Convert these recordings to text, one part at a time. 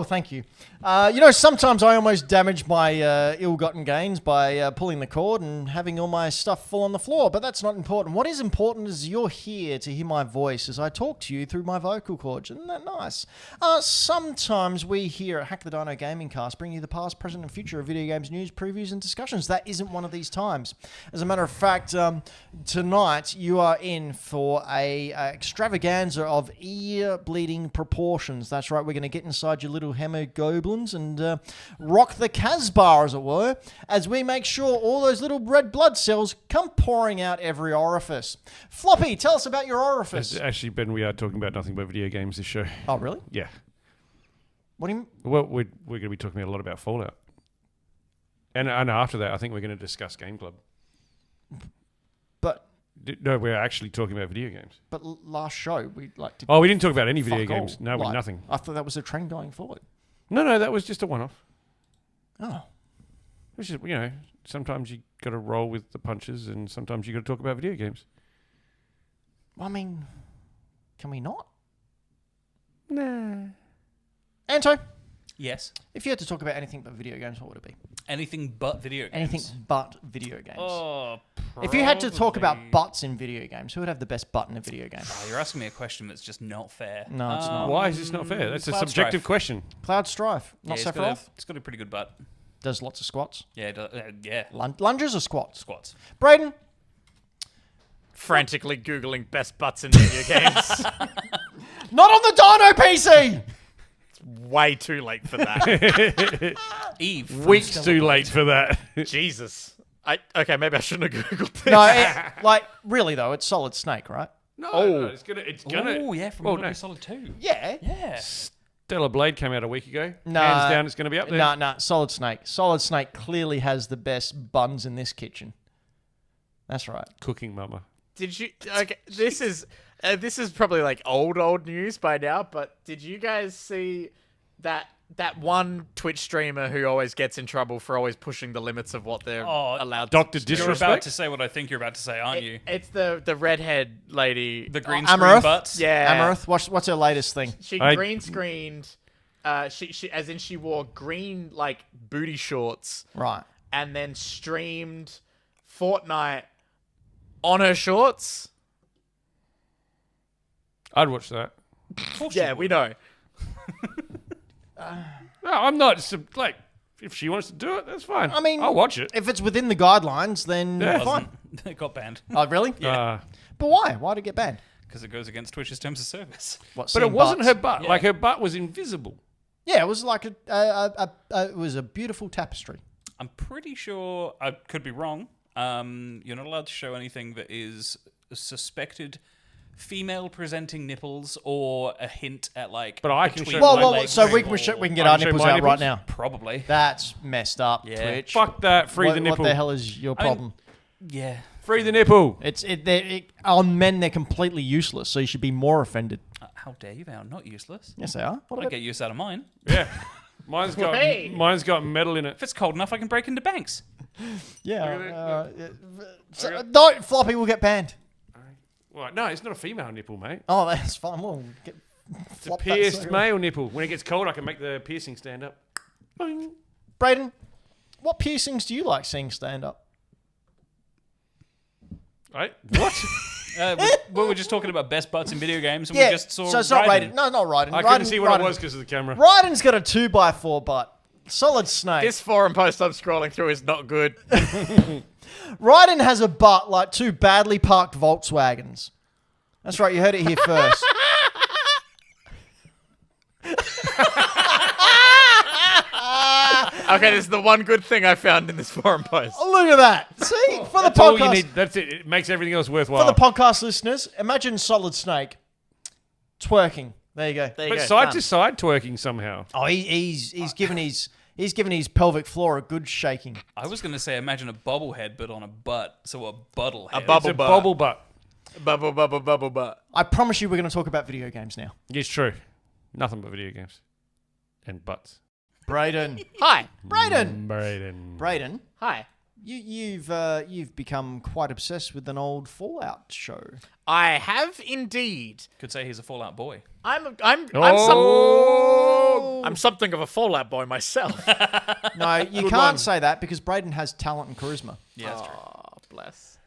Thank you. Sometimes I almost damage my ill-gotten gains by pulling the cord and having all my stuff fall on the floor, but that's not important. What is important is you're here to hear my voice as I talk to you through my vocal cords. Isn't that nice? Sometimes we here at Hack the Dino Gaming Cast bring you the past, present, and future of video games news, previews, and discussions. That isn't one of these times. As a matter of fact, tonight you are in for a extravaganza of ear-bleeding proportions. That's right, we're going to get inside your little hemoglobin and rock the Casbah, as it were, as we make sure all those little red blood cells come pouring out every orifice. Floppy, tell us about your orifice. Actually, Ben, we are talking about nothing but video games this show. Oh, really? Yeah. What do you mean? Well, we're going to be talking a lot about Fallout. And after that, I think we're going to discuss Game Club. But... No, we're actually talking about video games. But last show, we did... Oh, we didn't talk about any video games. No, nothing. I thought that was a trend going forward. No, that was just a one-off. Oh. Which is, sometimes you got to roll with the punches and sometimes you got to talk about video games. I mean, can we not? Nah. Anto? Yes? If you had to talk about anything but video games, what would it be? Anything but video games? Anything but video games. Oh, probably. If you had to talk about butts in video games, who would have the best butt in a video game? Oh, you're asking me a question that's just not fair. No, it's not. Why is this not fair? That's a Cloud subjective Strife. question. Cloud Strife. Not Sephiroth? It's got a pretty good butt. Does lots of squats. Yeah. Lunges or squats? Squats. Braden? Frantically Googling best butts in video games. Not on the Dino PC! Way too late for that. Eve. Weeks too late for that. Jesus. Okay, maybe I shouldn't have Googled this. No, really though, it's Solid Snake, right? No, it's gonna. Oh, yeah, from Metal Gear Solid 2. Yeah. Yeah. Stellar Blade came out a week ago. No. Hands down, it's going to be up there. No, Solid Snake. Solid Snake clearly has the best buns in this kitchen. That's right. Cooking mama. Did you... Okay, this is probably like old news by now, but did you guys see that one Twitch streamer who always gets in trouble for always pushing the limits of what they're allowed to... Dr. You're Disrespect? about to say what I think you're about to say, aren't you? It's the redhead lady. The green screen Amaranth? butts? Yeah. Amaranth, what's her latest thing? She green screened... she wore green, like, booty shorts. Right. And then streamed Fortnite on her shorts. I'd watch that. Yeah, we know. No, I'm not. If she wants to do it, that's fine. I mean, I'll watch it. If it's within the guidelines, then fine. It got banned. Oh, really? Yeah. But why? Why did it get banned? Because it goes against Twitch's terms of service. What, But it seeing wasn't butts? her butt. Yeah. Like, her butt was invisible. Yeah, it was like it was a beautiful tapestry. I'm pretty sure, I could be wrong, you're not allowed to show anything that is suspected female-presenting nipples or a hint at, like... But I can between show my Well, legs so we or- can get I our can show nipples my out right nipples? now. Probably. That's messed up, Yeah. Twitch. Fuck that. Free the nipple. What the hell is your problem? Yeah. Free the nipple. On men, they're completely useless, so you should be more offended. How dare you, Val? Not useless. Yes, they are. What I about get use out of mine. Yeah. Mine's got metal in it. If it's cold enough, I can break into banks. Yeah. Don't, Floppy will get banned. Well, no, it's not a female nipple, mate. Oh, that's fine. We'll get It's a pierced male nipple. When it gets cold, I can make the piercing stand up. Boing. Braden, what piercings do you like seeing stand up? Right? What? We were just talking about best butts in video games, and Yeah, we just saw so it's not Raiden. Raiden. No, not Raiden. I couldn't see what it was because of the camera. Raiden's got a 2x4 butt. Solid Snake. This forum post I'm scrolling through is not good. Raiden has a butt like two badly parked Volkswagens. That's right, you heard it here first. Okay, this is the one good thing I found in this forum post. Oh, look at that. See? For the That's all you podcast. need. That's it. It makes everything else For worthwhile. the podcast listeners, imagine Solid Snake twerking. There you go. There you But go. side Done. to side twerking somehow. Oh, he's given his pelvic floor a good shaking. I was going to say, imagine a bobblehead, but on a butt. So a buttle head. bubble It's a butt. bubble butt. Bubble butt. I promise you we're going to talk about video games now. It's true. Nothing but video games. And butts. Braden. Hi. Braden. Braden. Braden. Hi. You've become quite obsessed with an old Fallout show. I have indeed. Could say he's a Fallout boy. I'm something of a Fallout boy myself. No, you can't say that because Braden has talent and charisma. Yeah, that's true. Oh, bless.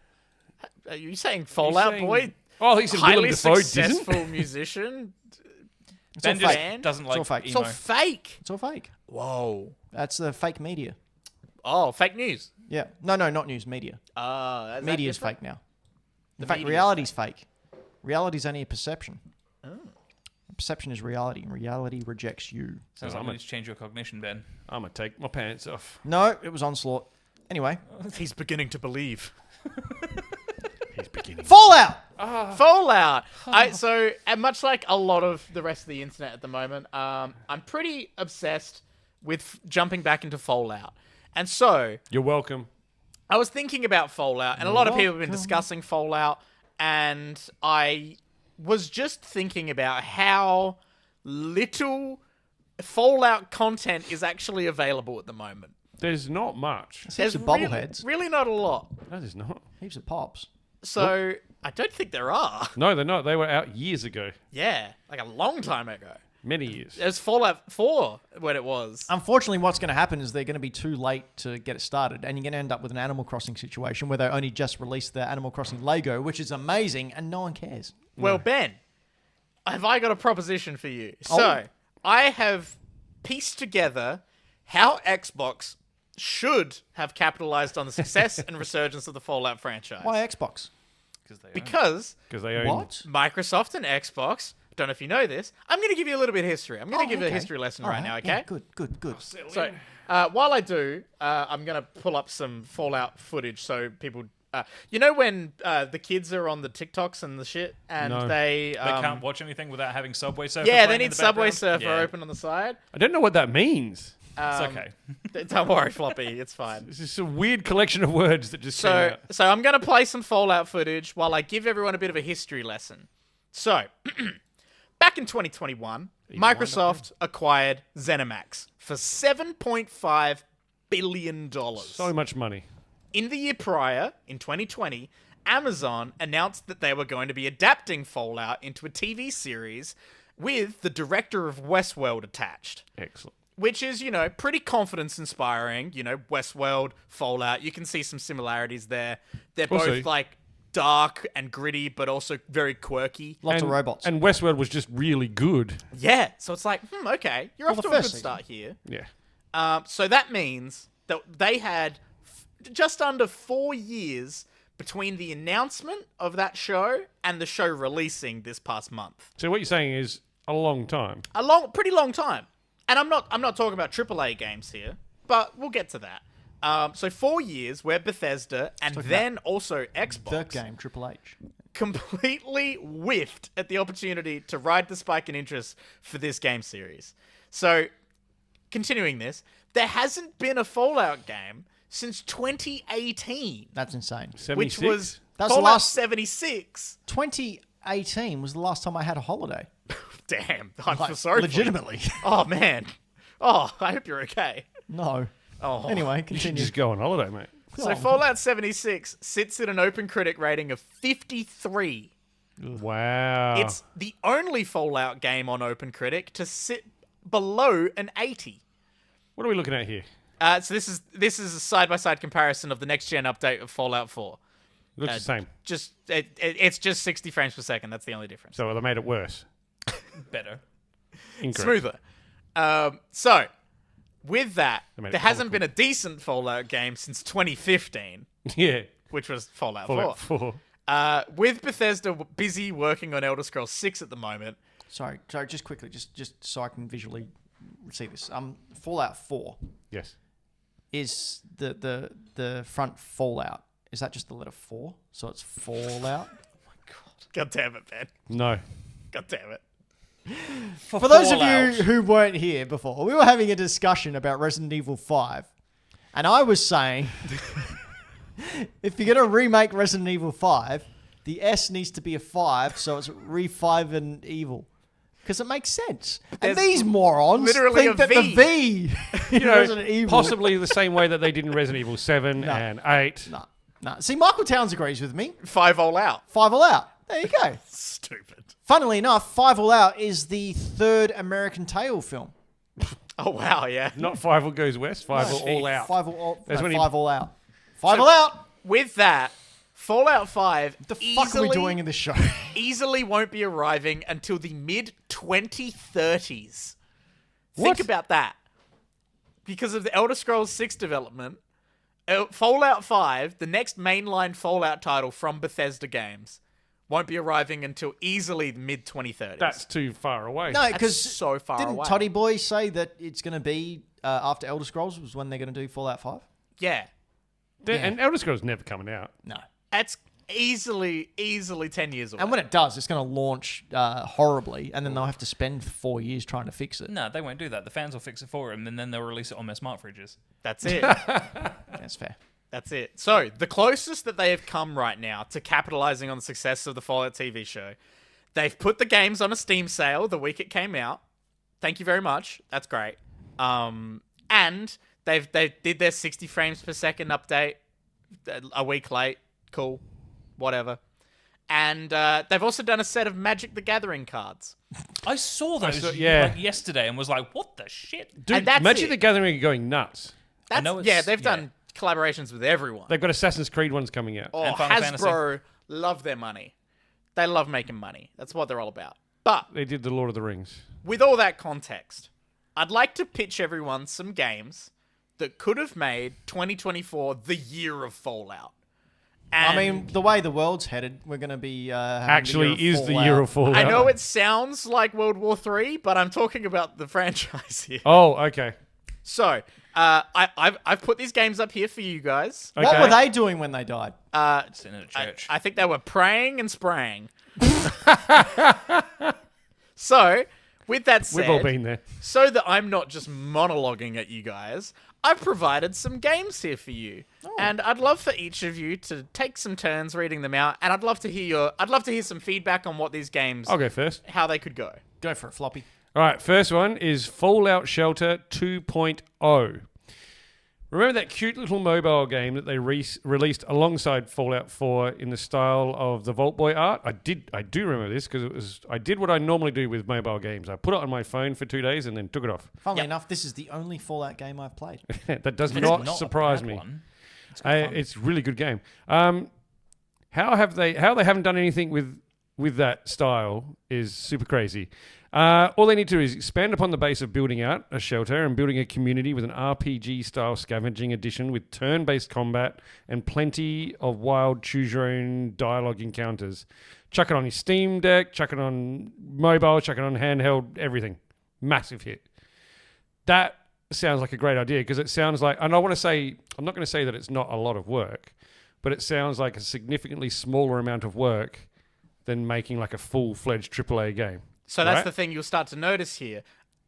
Are you saying Fallout saying- boy? Oh, he said Willem Highly Dafoe successful didn't. musician? It's all Ben just fake. doesn't It's all like fake. It's emo. all fake. It's all fake. Whoa. That's the fake media. Oh, fake news. Yeah. No, not news. Media. Media's fake now. In fact, media's reality's fake. Reality's only a perception. Perception is reality, and reality rejects you. Sounds like we need to change your cognition, Ben. I'm gonna take my pants off. No, it was Onslaught. Anyway, He's beginning to believe. He's beginning. Fallout. Fallout. And much like a lot of the rest of the internet at the moment, I'm pretty obsessed with jumping back into Fallout. And so You're welcome. I was thinking about Fallout, and a lot of people have been discussing Fallout, and I was just thinking about how little Fallout content is actually available at the moment. There's not much. Heaps of really, bobbleheads. really not a lot. No, there's not. Heaps of pops. So I don't think there are. No, they're not. They were out years ago. Yeah, like a long time ago. Many years. It was Fallout 4 when it was. Unfortunately, what's going to happen is they're going to be too late to get it started, and you're going to end up with an Animal Crossing situation where they only just released the Animal Crossing Lego, which is amazing, and no one cares. Well, Ben, have I got a proposition for you? So, I have pieced together how Xbox should have capitalized on the success and resurgence of the Fallout franchise. Why Xbox? Because Because they own. What? Microsoft and Xbox, don't know if you know this, I'm going to give you a little bit of history. I'm going to give you a history lesson All right now, okay? Yeah, good. So, while I do, I'm going to pull up some Fallout footage so people... you know when the kids are on the TikToks and the shit, and No. they can't watch anything without having Subway Surfer. yeah, they playing in need the Subway background? Surfer Yeah. open on the side. I don't know what that means. It's okay. Don't worry, Floppy, it's fine. It's just a weird collection of words that just came out. So I'm going to play some Fallout footage while I give everyone a bit of a history lesson. So, back in 2021, Microsoft acquired ZeniMax for $7.5 billion. So much money. In the year prior, in 2020, Amazon announced that they were going to be adapting Fallout into a TV series with the director of Westworld attached. Excellent. Which is, you know, pretty confidence-inspiring. You know, Westworld, Fallout, you can see some similarities there. They're Also- both, like, dark and gritty, but also very quirky. Lots of robots. And Westworld was just really good. Yeah, so it's like, okay, you're off the to a good first season. start here. Yeah. So that means that they had just under 4 years between the announcement of that show and the show releasing this past month. So what you're saying is a long time. Pretty long time. And I'm not talking about AAA games here, but we'll get to that. So 4 years where Bethesda and then also Xbox Third game, Triple H. completely whiffed at the opportunity to ride the spike in interest for this game series. So, continuing this, there hasn't been a Fallout game since 2018, That's insane. 76? which was That's the Fallout last- 76. 2018 was the last time I had a holiday. Damn, I Like, feel sorry legitimately. for you. Oh, man. Oh, I hope you're okay. No. Oh. Anyway, You should continue. just go on holiday, mate. So Fallout 76 sits at an open critic rating of 53. Wow. It's the only Fallout game on OpenCritic to sit below an 80. What are we looking at here? So this is a side-by-side comparison of the next-gen update of Fallout 4. Looks the same. Just it's just 60 frames per second. That's the only difference. So they made it worse. Better. Incorrect. Smoother. So with that, made it there hasn't been a decent Fallout game since 2015, Yeah. which was Fallout 4. Fallout 4. With Bethesda busy working on Elder Scrolls 6 at the moment. Sorry, just quickly, just so I can visually see this. Fallout 4 Yes. is the front Fallout. Is that just the letter 4? So it's Fallout? God damn it, Ben. No. God damn it. For those of Fallout. you who weren't here before, we were having a discussion about Resident Evil 5. And I was saying, if you're going to remake Resident Evil 5, the S needs to be a 5, so it's re-5 and evil. Because it makes sense. And there's these morons literally think a that V. the V in You know, Resident Evil. possibly the same way that they did in Resident Evil 7 and 8. No. See, Michael Towns agrees with me. 5 all out. 5 All Out. There you go. Stupid. Funnily enough, 5 All Out is the third American Tail film. Oh, wow, yeah. Not 5 All Goes West, 5 All All Out. 5 All, That's no, when he- 5 All Out. 5 All Out. With that, Fallout 5 The fuck are we doing in this show? easily won't be arriving until the mid-2030s. What? Think about that. Because of the Elder Scrolls 6 development, Fallout 5, the next mainline Fallout title from Bethesda Games, won't be arriving until easily mid-2030s. That's too far away. No, That's because so far didn't away. Toddy Boy say that it's going to be after Elder Scrolls was when they're going to do Fallout 5? Yeah. And Elder Scrolls never coming out. No. That's easily 10 years away. And when it does, it's going to launch horribly, and then they'll have to spend 4 years trying to fix it. No, they won't do that. The fans will fix it for them, and then they'll release it on their smart fridges. That's it. That's fair. That's it. So, the closest that they have come right now to capitalizing on the success of the Fallout TV show, they've put the games on a Steam sale the week it came out. Thank you very much. That's great. And they did their 60 frames per second update a week late. Cool. Whatever. And they've also done a set of Magic the Gathering cards. I saw those yeah. like yesterday and was like, what the shit? Dude, And that's Magic it. the Gathering are going nuts. That's, know it's- yeah, they've yeah. done collaborations with everyone. They've got Assassin's Creed ones coming out. Oh, And Final Hasbro love their money. They love making money. That's what they're all about. But They did the Lord of the Rings. with all that context, I'd like to pitch everyone some games that could have made 2024 the year of Fallout. And I mean, the way the world's headed, we're going to be having Actually, the year of is the year of Fallout. I know it sounds like World War III, but I'm talking about the franchise here. Oh, okay. So, I've put these games up here for you guys. Okay. What were they doing when they died? Sitting in a church. I think they were praying and spraying. So, with that said, We've all been there. so that I'm not just monologuing at you guys, I've provided some games here for you. And I'd love for each of you to take some turns reading them out, and I'd love to hear some feedback on what these games I'll go first. how they could go. Go for it, Floppy. All right, first one is Fallout Shelter 2.0. Remember that cute little mobile game that they released alongside Fallout 4 in the style of the Vault Boy art? I do remember this because I did what I normally do with mobile games. I put it on my phone for 2 days and then took it off. Funnily enough, this is the only Fallout game I've played. That does It's not a surprise bad me. one. It's good fun. It's a really good game. How they haven't done anything with that style is super crazy. All they need to do is expand upon the base of building out a shelter and building a community with an RPG-style scavenging edition with turn-based combat and plenty of wild choose-your-own dialogue encounters. Chuck it on your Steam Deck, chuck it on mobile, chuck it on handheld, everything. Massive hit. That sounds like a great idea because it sounds like, and I'm not going to say that it's not a lot of work, but it sounds like a significantly smaller amount of work than making like a full-fledged AAA game. So that's Right. the thing you'll start to notice here.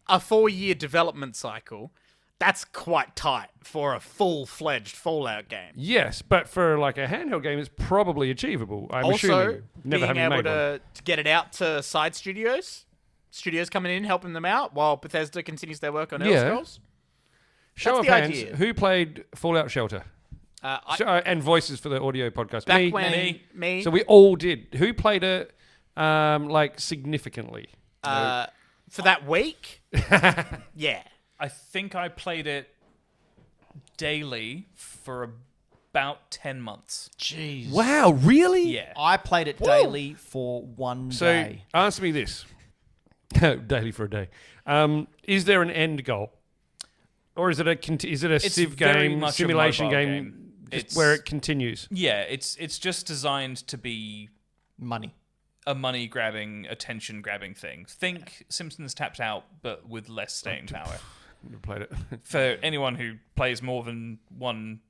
A 4-year development cycle, that's quite tight for a full-fledged Fallout game. Yes, but for like a handheld game, it's probably achievable. I'm Also, assuming, never being having able made one. to get it out to side studios coming in, helping them out while Bethesda continues their work on Elder Yeah. Scrolls. Show of the hands, idea. who played Fallout Shelter? And voices for the audio podcast. Back Me. when me, So we all did. Who played it like significantly? for that week, yeah. I think I played it daily for about 10 months. Jeez. Wow, really? Yeah. I played it daily for one So day. answer me this. Daily for a day. Is there an end goal? Or is it a It's civ very game, much a simulation mobile game, game. just It's- where it continues? Yeah, it's just designed to be Money. a money-grabbing, attention-grabbing thing. Think Simpsons Tapped Out, but with less staying power. Never played it. For anyone who plays more than one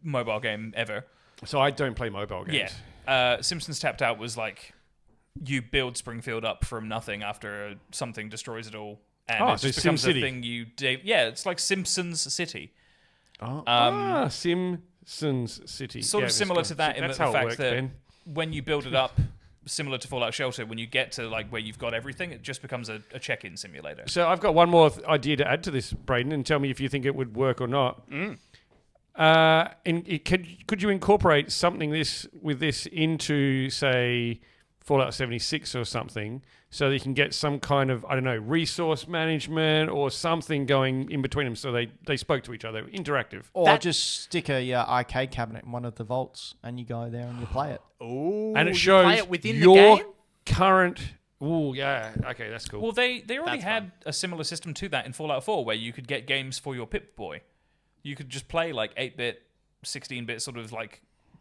mobile game ever. So I don't play mobile games. Yeah. Simpsons Tapped Out was like, you build Springfield up from nothing after something destroys it all. And it so just becomes a SimCity. thing you... Yeah, it's like Simpsons City. Simpsons City. Sort of Yeah, similar it's to got- that in that's the how it fact works, that Ben. when you build it up, similar to Fallout Shelter, when you get to like where you've got everything, it just becomes a check-in simulator. So I've got one more idea to add to this, Braden, and tell me if you think it would work or not. Could you incorporate something with this into, say, Fallout 76 or something, so that you can get some kind of, I don't know, resource management or something going in between them, so they spoke to each other, interactive. Or just stick a arcade cabinet in one of the vaults, and you go there and you play it. Ooh, And it you shows play it within your the game? current. Ooh, yeah. Okay, that's cool. Well, they already That's had a similar system to that in Fallout 4, where you could get games for your Pip-Boy. You could just play like 8-bit, 16-bit sort of like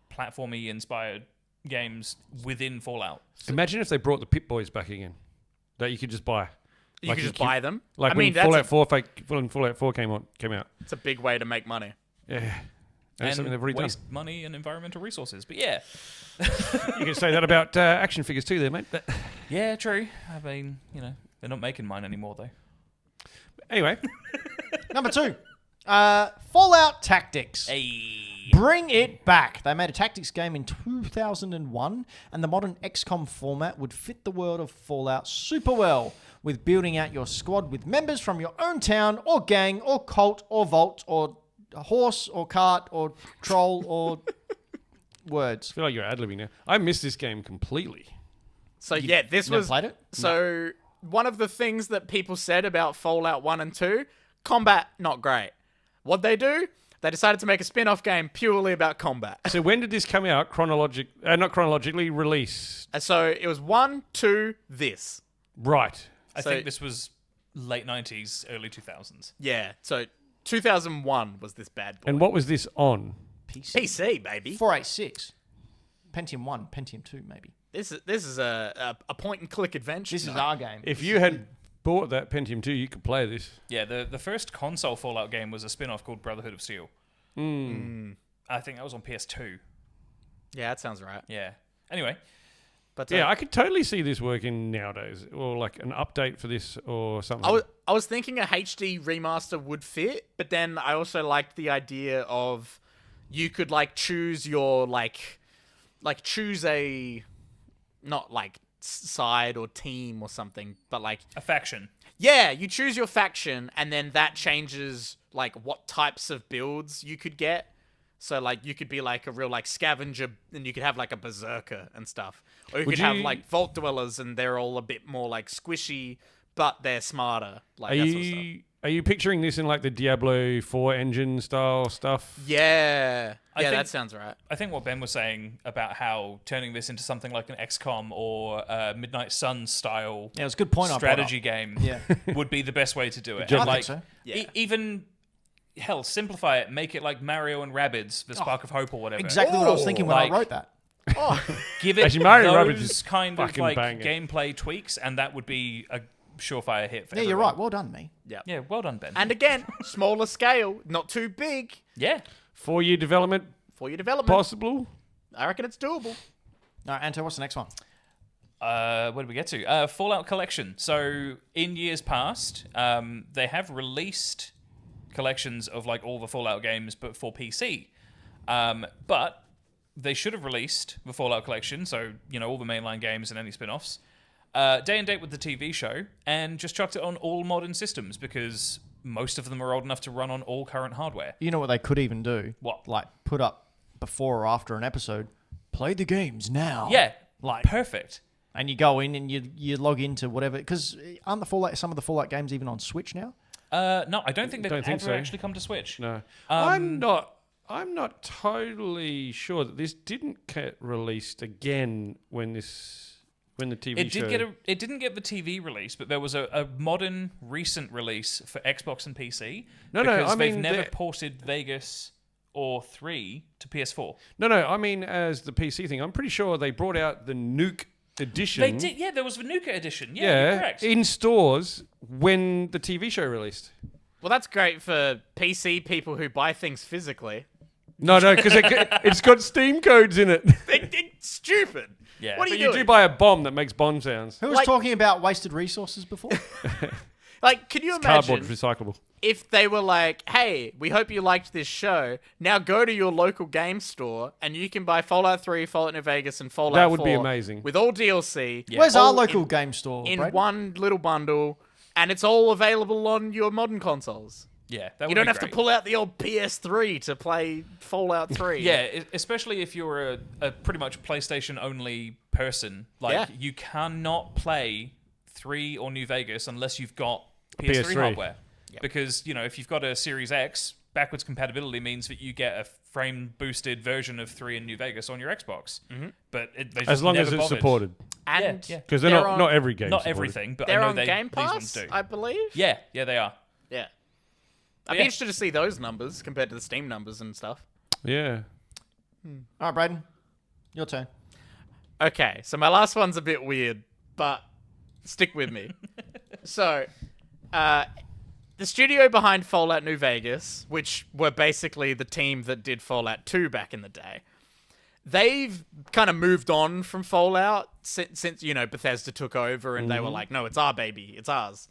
platformy inspired games within Fallout. Imagine if they brought the Pip-Boys back again, that you could just buy. You could just buy them. Like I when mean, Fallout 4 came out. it's a big way to make money. Yeah. That's something And they've already done. waste money and environmental resources. But yeah. You can say that about action figures too there, mate. But Yeah, true. I mean, they're not making mine anymore, though. anyway, Number 2, Fallout Tactics. Hey. Bring it back. They made a tactics game in 2001, and the modern XCOM format would fit the world of Fallout super well, with building out your squad with members from your own town or gang or cult or vault or horse or cart or troll or words. I feel like you're ad-libbing now. I missed this game completely. So yeah, this Never was played it? So one of the things that people said about Fallout 1 and 2, combat not great. What they do? They decided to make a spin-off game purely about combat. So when did this come out? Not chronologically, release. So it was 1, 2, this. Right. I So- think this was late 90s, early 2000s. Yeah. So 2001 was this bad boy. And what was this on? PC, baby. 486. Pentium 1, Pentium 2, maybe. This is a point-and-click adventure. This is our game. If you had bought that Pentium 2, you could play this. Yeah, the first console Fallout game was a spin-off called Brotherhood of Steel. I think that was on PS2. Yeah, that sounds right. Yeah. Anyway, But Yeah, I could totally see this working nowadays, or like an update for this or something. I was thinking a HD remaster would fit, but then I also liked the idea of you could like choose your like choose a not like side or team or something, but like a faction. yeah, you choose your faction and then that changes like what types of builds you could get. So like you could be like a real like scavenger and you could have like a berserker and stuff. Or you Would could have you- like vault dwellers and they're all a bit more like squishy, but they're smarter. Like Are that sort of stuff. you picturing this in like the Diablo 4 engine style stuff? Yeah. I Yeah, think- that sounds right. I think what Ben was saying about how turning this into something like an XCOM or Midnight Sun style Yeah, it was a good point I brought strategy up. game Yeah. would be the best way to do it. job. And, I like, think so. Yeah. even hell, simplify it, make it like Mario and Rabbids, the Spark of Hope or whatever. Exactly what I was thinking when Like- I wrote that. Give it Actually, Mario and Rabbids those is kind of fucking like banger. gameplay tweaks, and that would be a surefire hit for Yeah, you're everyone. right. Well done, me. Yeah, well done, Ben. And again, smaller scale, not too big 4-year development for your development. possible? I reckon it's doable. All right, Anto, what's the next one? Where did we get to? Fallout Collection. So in years past, they have released collections of like all the Fallout games, but for PC. But they should have released the Fallout Collection, so all the mainline games and any spin-offs, day and date with the TV show, and just chucked it on all modern systems because most of them are old enough to run on all current hardware. You know what they could even do? What? Like put up before or after an episode, play the games now. Yeah, Like- perfect. And you go in and you log into whatever, because aren't some of the Fallout games even on Switch now? No, I don't think they've Don't think ever so. actually come to Switch. No. I'm not totally sure that this didn't get released again when the TV It show. didn't get the TV release, but there was a modern recent release for Xbox and PC. No, because I they've mean, never they're- ported Vegas or 3 to PS4. No, I mean as the PC thing. I'm pretty sure they brought out the Nuke edition. They did, yeah. There was the Nuka edition. Yeah, you're correct. in stores when the TV show released. Well, that's great for PC people who buy things physically. No, because it's got Steam codes in it. It's stupid. Yeah. What are But you you doing? do buy a bomb that makes bomb sounds. Who was Like- talking about wasted resources before? Like, can you It's cardboard imagine recyclable. if they were like, hey, we hope you liked this show. Now go to your local game store and you can buy Fallout 3, Fallout New Vegas, and Fallout 4. That would be amazing. With all DLC. Where's all our local game store, in Braden? one little bundle, and it's all available on your modern consoles. Yeah, that would You don't be have great. to pull out the old PS3 to play Fallout 3. Yeah, especially if you're a pretty much PlayStation only person. Like, Yeah. you cannot play 3 or New Vegas unless you've got A PS3 PS3. hardware. Because, if you've got a Series X, backwards compatibility means that you get a frame boosted version of 3 and New Vegas on your Xbox. Mm-hmm. But they just As long never as it's bothered. supported. And Yeah. Because they're not every game Not supported. everything, but I they're know on Game these ones Pass, do. I believe. Yeah, they are. Yeah. I'd be Yeah. interested to see those numbers compared to the Steam numbers and stuff. Yeah. All right, Braden, your turn. Okay, so my last one's a bit weird, but stick with me. So, the studio behind Fallout New Vegas, which were basically the team that did Fallout 2 back in the day, they've kind of moved on from Fallout since Bethesda took over and they were like, no, it's our baby, it's ours.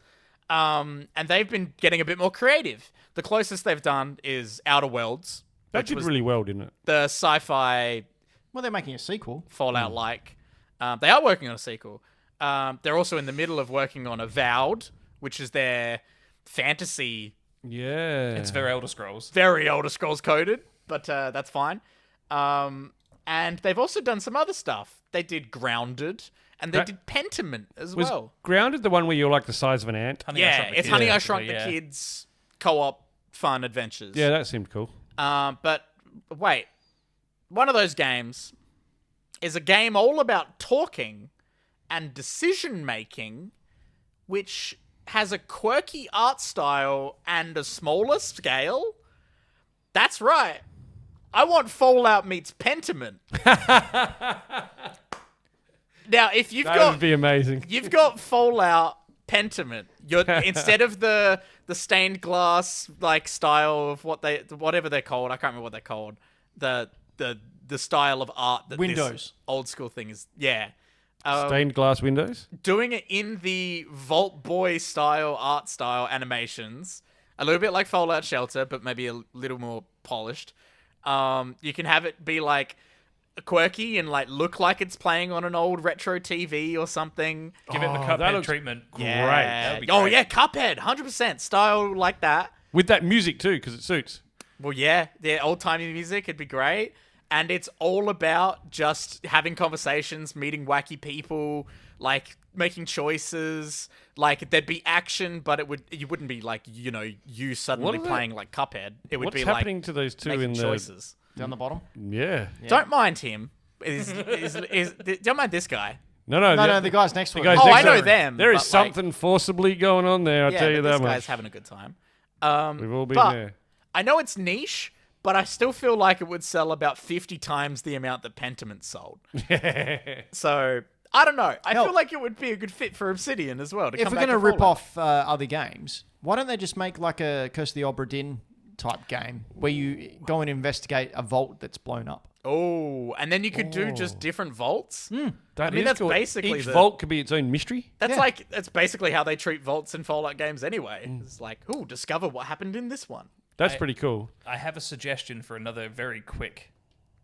And they've been getting a bit more creative. The closest they've done is Outer Worlds, That which did was really well, didn't it? the sci-fi Well, they're making a sequel. Fallout-like. They are working on a sequel. They're also in the middle of working on Avowed, which is their fantasy, Yeah. It's very Elder Scrolls. very Elder Scrolls coded, but that's fine. And they've also done some other stuff. They did Grounded, and they That- did Pentiment as Was well. Grounded the one where you're like the size of an ant? Honey, I Yeah, Shrunk the it's Kids, Honey, I basically, Shrunk the yeah. Kids co-op fun adventures. Yeah, that seemed cool. But wait, one of those games is a game all about talking and decision making, which has a quirky art style and a smaller scale. That's right. I want Fallout meets Pentiment. Now, if you've That got would be amazing. You've got Fallout Pentiment. You're instead of the stained glass like style of whatever they're called. I can't remember what they're called. The style of art that Windows. this old school thing is. Yeah. Stained glass windows? Doing it in the Vault Boy style art style animations, a little bit like Fallout Shelter, but maybe a little more polished. You can have it be like quirky and like look like it's playing on an old retro TV or something. Give it the that Cuphead looks treatment. Yeah. That would be Oh great. yeah, Cuphead, 100% style like that. With that music too, because it suits. Well, yeah, the old-timey music, it'd be great. And it's all about just having conversations, meeting wacky people, like making choices. Like there'd be action, but you wouldn't be like, you suddenly What are playing like Cuphead. It would What's be happening like to those two making in the... choices. Down the bottom. Yeah. Don't mind him. Don't mind this guy. No, The guys next to him. guys Oh, next I to know him. them. There is but, like, something forcibly going on there, I'll yeah, tell you but that this guy's much. having a good time. We've all been but there. I know it's niche, but I still feel like it would sell about 50 times the amount that Pentiment sold. So, I don't know. I Hell. feel like it would be a good fit for Obsidian as well. If we're going to rip off other games, why don't they just make like a Curse of the Obra Dinn type game where you go and investigate a vault that's blown up? Oh, and then you could do just different vaults. That mean, is that's cool. basically Each the- vault could be its own mystery. That's basically how they treat vaults in Fallout games anyway. It's like, discover what happened in this one. That's pretty cool. I have a suggestion for another very quick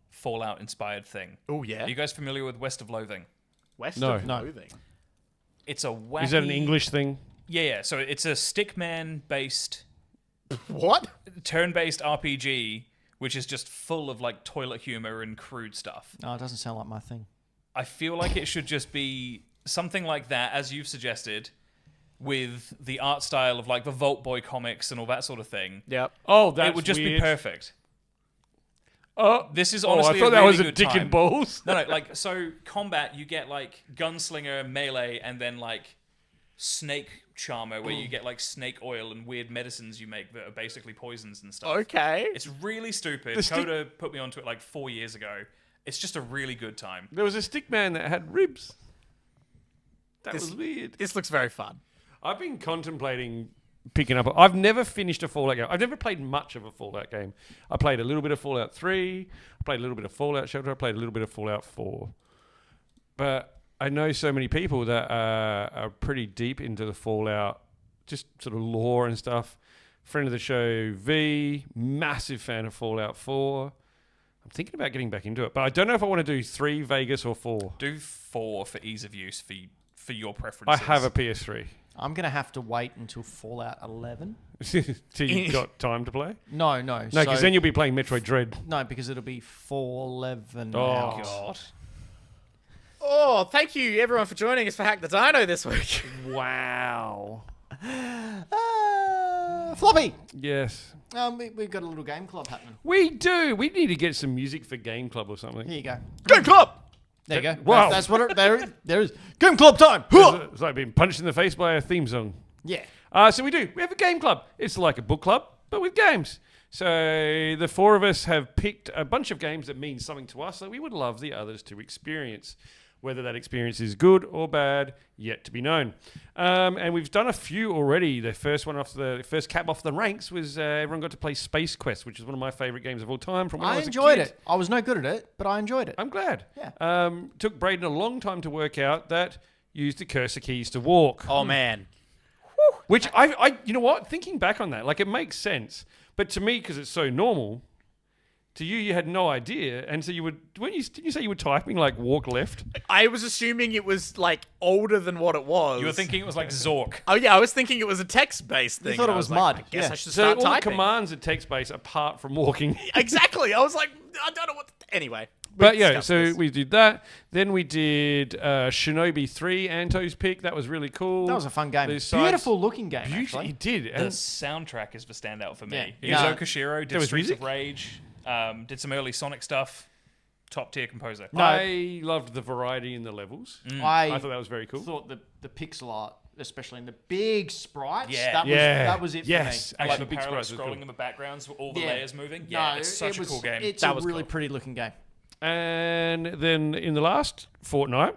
Fallout-inspired thing. Oh, yeah. Are you guys familiar with West of Loathing? West No. of No. Loathing. It's a wacky... Is that an English thing? Yeah. So it's a stickman-based, What? turn-based RPG, which is just full of like toilet humor and crude stuff. No, it doesn't sound like my thing. I feel like it should just be something like that, as you've suggested, with the art style of like the Vault Boy comics and all that sort of thing. Yep. Oh, that's It would just weird. be perfect. Oh, This is I honestly thought a that really was a good dick time. and balls. No, like, so combat, you get like gunslinger, melee, and then like snake charmer, where you get like snake oil and weird medicines you make that are basically poisons and stuff. Okay. It's really stupid. The stick- Coda put me onto it like 4 years ago. It's just a really good time. There was a stick man that had ribs. That This- was weird. This looks very fun. I've been contemplating picking up. I've never finished a Fallout game. I've never played much of a Fallout game. I played a little bit of Fallout 3. I played a little bit of Fallout Shelter. I played a little bit of Fallout 4. But I know so many people that are pretty deep into the Fallout just sort of lore and stuff. Friend of the show, V, massive fan of Fallout 4. I'm thinking about getting back into it, but I don't know if I want to do 3, Vegas, or 4. Do 4 for ease of use for your preferences. I have a PS3. I'm going to have to wait until Fallout 11. So you've got time to play? No. No, because then you'll be playing Metroid Dread. No, because it'll be 411 Oh, now. God. Oh, thank you everyone for joining us for Hack the Dino this week. Wow. Floppy! Yes. We've got a little game club happening. We do. We need to get some music for Game Club or something. Here you go. Game Club! There you go. Wow. That's what there is. Game club time! It's like being punched in the face by a theme song. Yeah. So we do. We have a game club. It's like a book club, but with games. So the 4 of us have picked a bunch of games that mean something to us that we would love the others to experience. Whether that experience is good or bad, yet to be known. And we've done a few already. The first cap off the ranks was everyone got to play Space Quest, which is one of my favourite games of all time. From when I was enjoyed a kid. it. I was no good at it, but I enjoyed it. I'm glad. Yeah. Took Braden a long time to work out that used the cursor keys to walk. Oh, man. Which I you know what? Thinking back on that, like it makes sense. But to me, because it's so normal, to you had no idea. And so didn't you say you were typing like walk left? I was assuming it was like older than what it was. You were thinking it was like Zork. Oh, yeah, I was thinking it was a text-based thing. thought it and I was like, mud. I guess Yeah. I should So start all typing. the commands are text-based apart from walking. Exactly. I was like, I don't know what... Anyway. But we yeah, discussed so this. we did that. Then we did Shinobi 3, Anto's pick. That was really cool. That was a fun game. Those sites- Beautiful looking game, Beauty, actually. it did. The And soundtrack is the standout for me. Yeah. Yuzo Koshiro did was Streets music? of Rage, did some early Sonic stuff. Top tier composer. No. I loved the variety in the levels. I I thought that was very cool. thought the pixel art, especially in the big sprites, Yeah. that was it Yes. for me. Like Actually, the big parallel sprites was scrolling cool. in the backgrounds with all the Yeah. layers moving. Yeah, No, it's such it a was, cool game. It's That a was really cool. pretty looking game. And then in the last fortnight,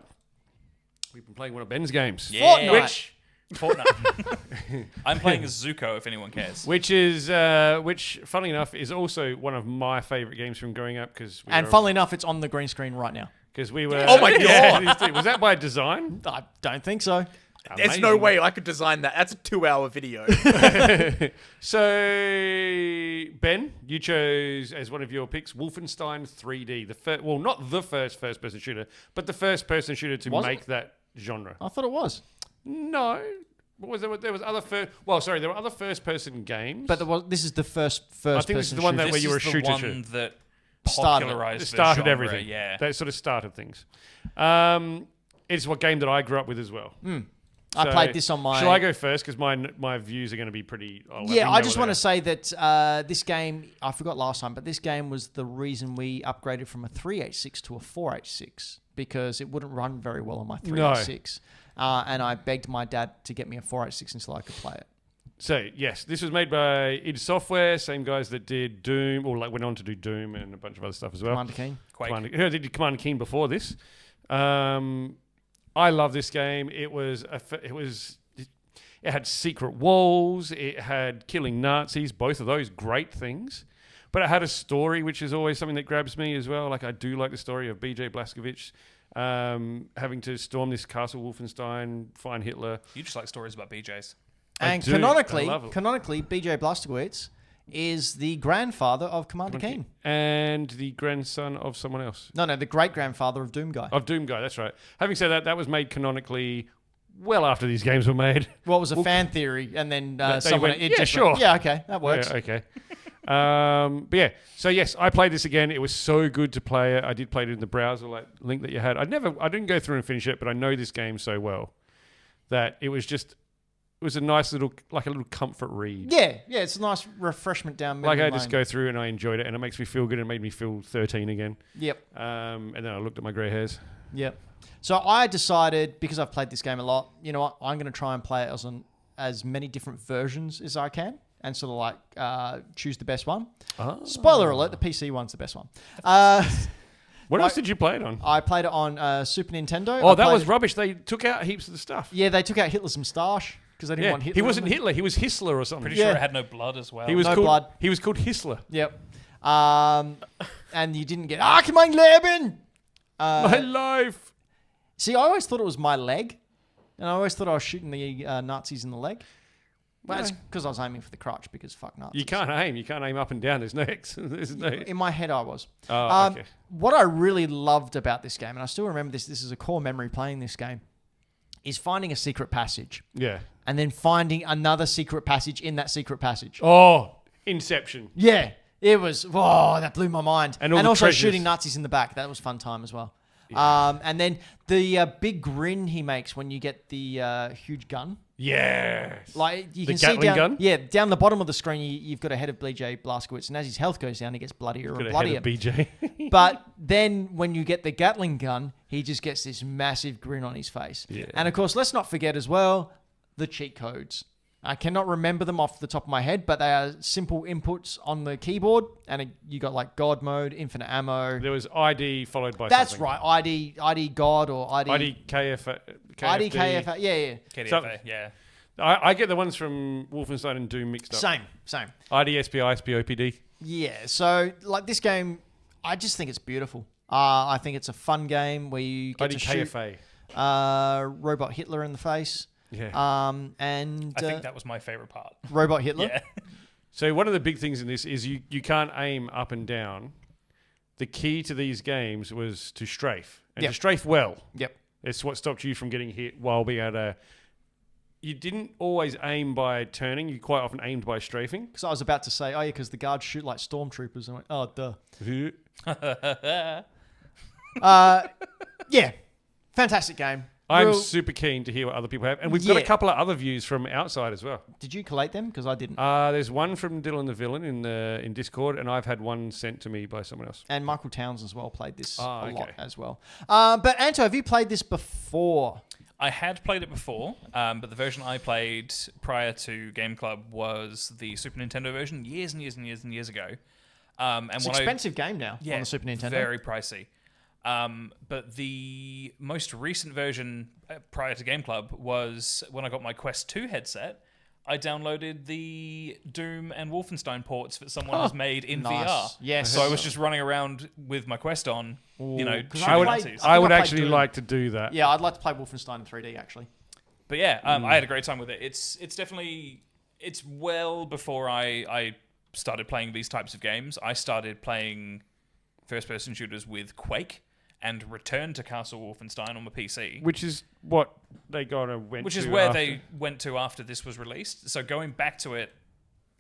we've been playing one of Ben's games. Yeah. Fortnite. Fortnite. I'm playing as Zuko, if anyone cares. Which, funnily enough, is also one of my favourite games from growing up. And funnily enough, it's on the green screen right now. Because we were... Oh my Yeah, God. was that by design? I don't think so. There's no way I could design that. That's a 2-hour video. So, Ben, you chose as one of your picks Wolfenstein 3D. Not the first-person shooter, but the first-person shooter to Was it? make that genre. I thought it was. No. What was there? There was other there were other first-person games. But this is the first I think this is the one that shooter. where you were a This is shooter. the to. one that Started it. popularized It the started genre, everything. Yeah. That sort of started things. It's what game that I grew up with as well. I So, played this on my... Shall I go first? Because my views are going to be pretty... Yeah, I just want to say that this game, I forgot last time, but this game was the reason we upgraded from a 386 to a 486 because it wouldn't run very well on my 386. And I begged my dad to get me a 486 until I could play it. So, yes, this was made by id Software, same guys that did Doom, or went on to do Doom and a bunch of other stuff as well. Commander Keen. Quake. They did Commander Keen before this. I love this game. It had secret walls. It had killing Nazis. Both of those great things. But it had a story, which is always something that grabs me as well. Like I do like the story of B.J. Blazkowicz having to storm this castle, Wolfenstein, find Hitler. You just like stories about BJs. And do. I love it. canonically, B.J. Blazkowicz is the grandfather of Commander Keen. And the grandson of someone else. No, the great-grandfather of Doom Guy. Of Doom Guy, that's right. Having said that, that was made canonically well after these games were made. Well, it was a fan theory, and then They someone... went, it "Yeah, just sure." went, yeah, okay, that works. Yeah, okay. But yeah, so yes, I played this again. It was so good to play it. I did play it in the browser link that you had. I didn't go through and finish it, but I know this game so well that it was a nice little comfort read. Yeah, it's a nice refreshment down memory Like I lane. just go through and I enjoyed it, and it makes me feel good. It made me feel 13 again. Yep. And then I looked at my grey hairs. Yep. So I decided, because I've played this game a lot, you know what, I'm going to try and play it as many different versions as I can and sort of choose the best one. Oh. Spoiler alert, the PC one's the best one. What else did you play it on? I played it on Super Nintendo. Oh, I that played was it- rubbish. They took out heaps of the stuff. Yeah, they took out Hitler's moustache because they didn't Yeah, want Hitler. he wasn't in it. Hitler. He was Hissler or something. Pretty Yeah. sure it had no blood as well. He was No called, blood. He was called Hissler. Yep. And you didn't get mein Leben. My life. See, I always thought it was my leg. And I always thought I was shooting the Nazis in the leg. Well, it's because I was aiming for the crotch because fuck Nazis. You can't aim. You can't aim up and down. There's no X. There's no. In my head, I was. Oh, okay. What I really loved about this game, and I still remember this is a core memory playing this game, is finding a secret passage Yeah. and then finding another secret passage in that secret passage. Oh, Inception. Yeah, it was. Oh, that blew my mind. And all the also treasures. shooting Nazis in the back. That was fun time as well. And then the big grin he makes when you get the huge gun. Yes. Like you The can see Gatling down, gun? yeah, down the bottom of the screen, you've got a head of BJ Blazkowicz, and as his health goes down, he gets bloodier Got and a head bloodier. of BJ. But then when you get the Gatling gun, he just gets this massive grin on his face. Yeah. And of course, let's not forget as well the cheat codes. I cannot remember them off the top of my head, but they are simple inputs on the keyboard, and you got like God mode, infinite ammo. There was ID followed by That's something. right, ID God or ID ID KF. ID KF. Yeah. KDFA, So- yeah. I get the ones from Wolfenstein and Doom mixed up. Same. ID, SPI, SPOPD. Yeah, so like this game, I just think it's beautiful. I think it's a fun game where you get ID to shoot KFA. Robot Hitler in the face. Yeah. And I think that was my favorite part. Robot Hitler. Yeah. So one of the big things in this is you can't aim up and down. The key to these games was to strafe. And Yep. to strafe well. Yep. It's what stopped you from getting hit while being able to... You didn't always aim by turning. You quite often aimed by strafing. Because I was about to say, oh yeah, because the guards shoot like stormtroopers. And I went, oh, duh. Yeah, fantastic game. I'm Real- super keen to hear what other people have. And we've got a Yeah. couple of other views from outside as well. Did you collate them? Because I didn't. There's one from Dylan the Villain in Discord, and I've had one sent to me by someone else. And Michael Towns as well played this a lot okay. as well. But Anto, have you played this before? I had played it before, but the version I played prior to Game Club was the Super Nintendo version years and years ago. And It's an expensive game now on the Super Nintendo. Very pricey. But the most recent version prior to Game Club was when I got my Quest 2 headset. I downloaded the Doom and Wolfenstein ports that someone has made in nice. VR. Yes. So I was just running around with my Quest on, you know, 'cause shooting I would- Nazis. I would played actually Doom. like to do that. Yeah, I'd like to play Wolfenstein in 3D actually. But yeah, I had a great time with it. It's definitely well before I started playing these types of games. I started playing first-person shooters with Quake and returned to Castle Wolfenstein on my PC, Which is what they went which to is where after. they went to after this was released. So going back to it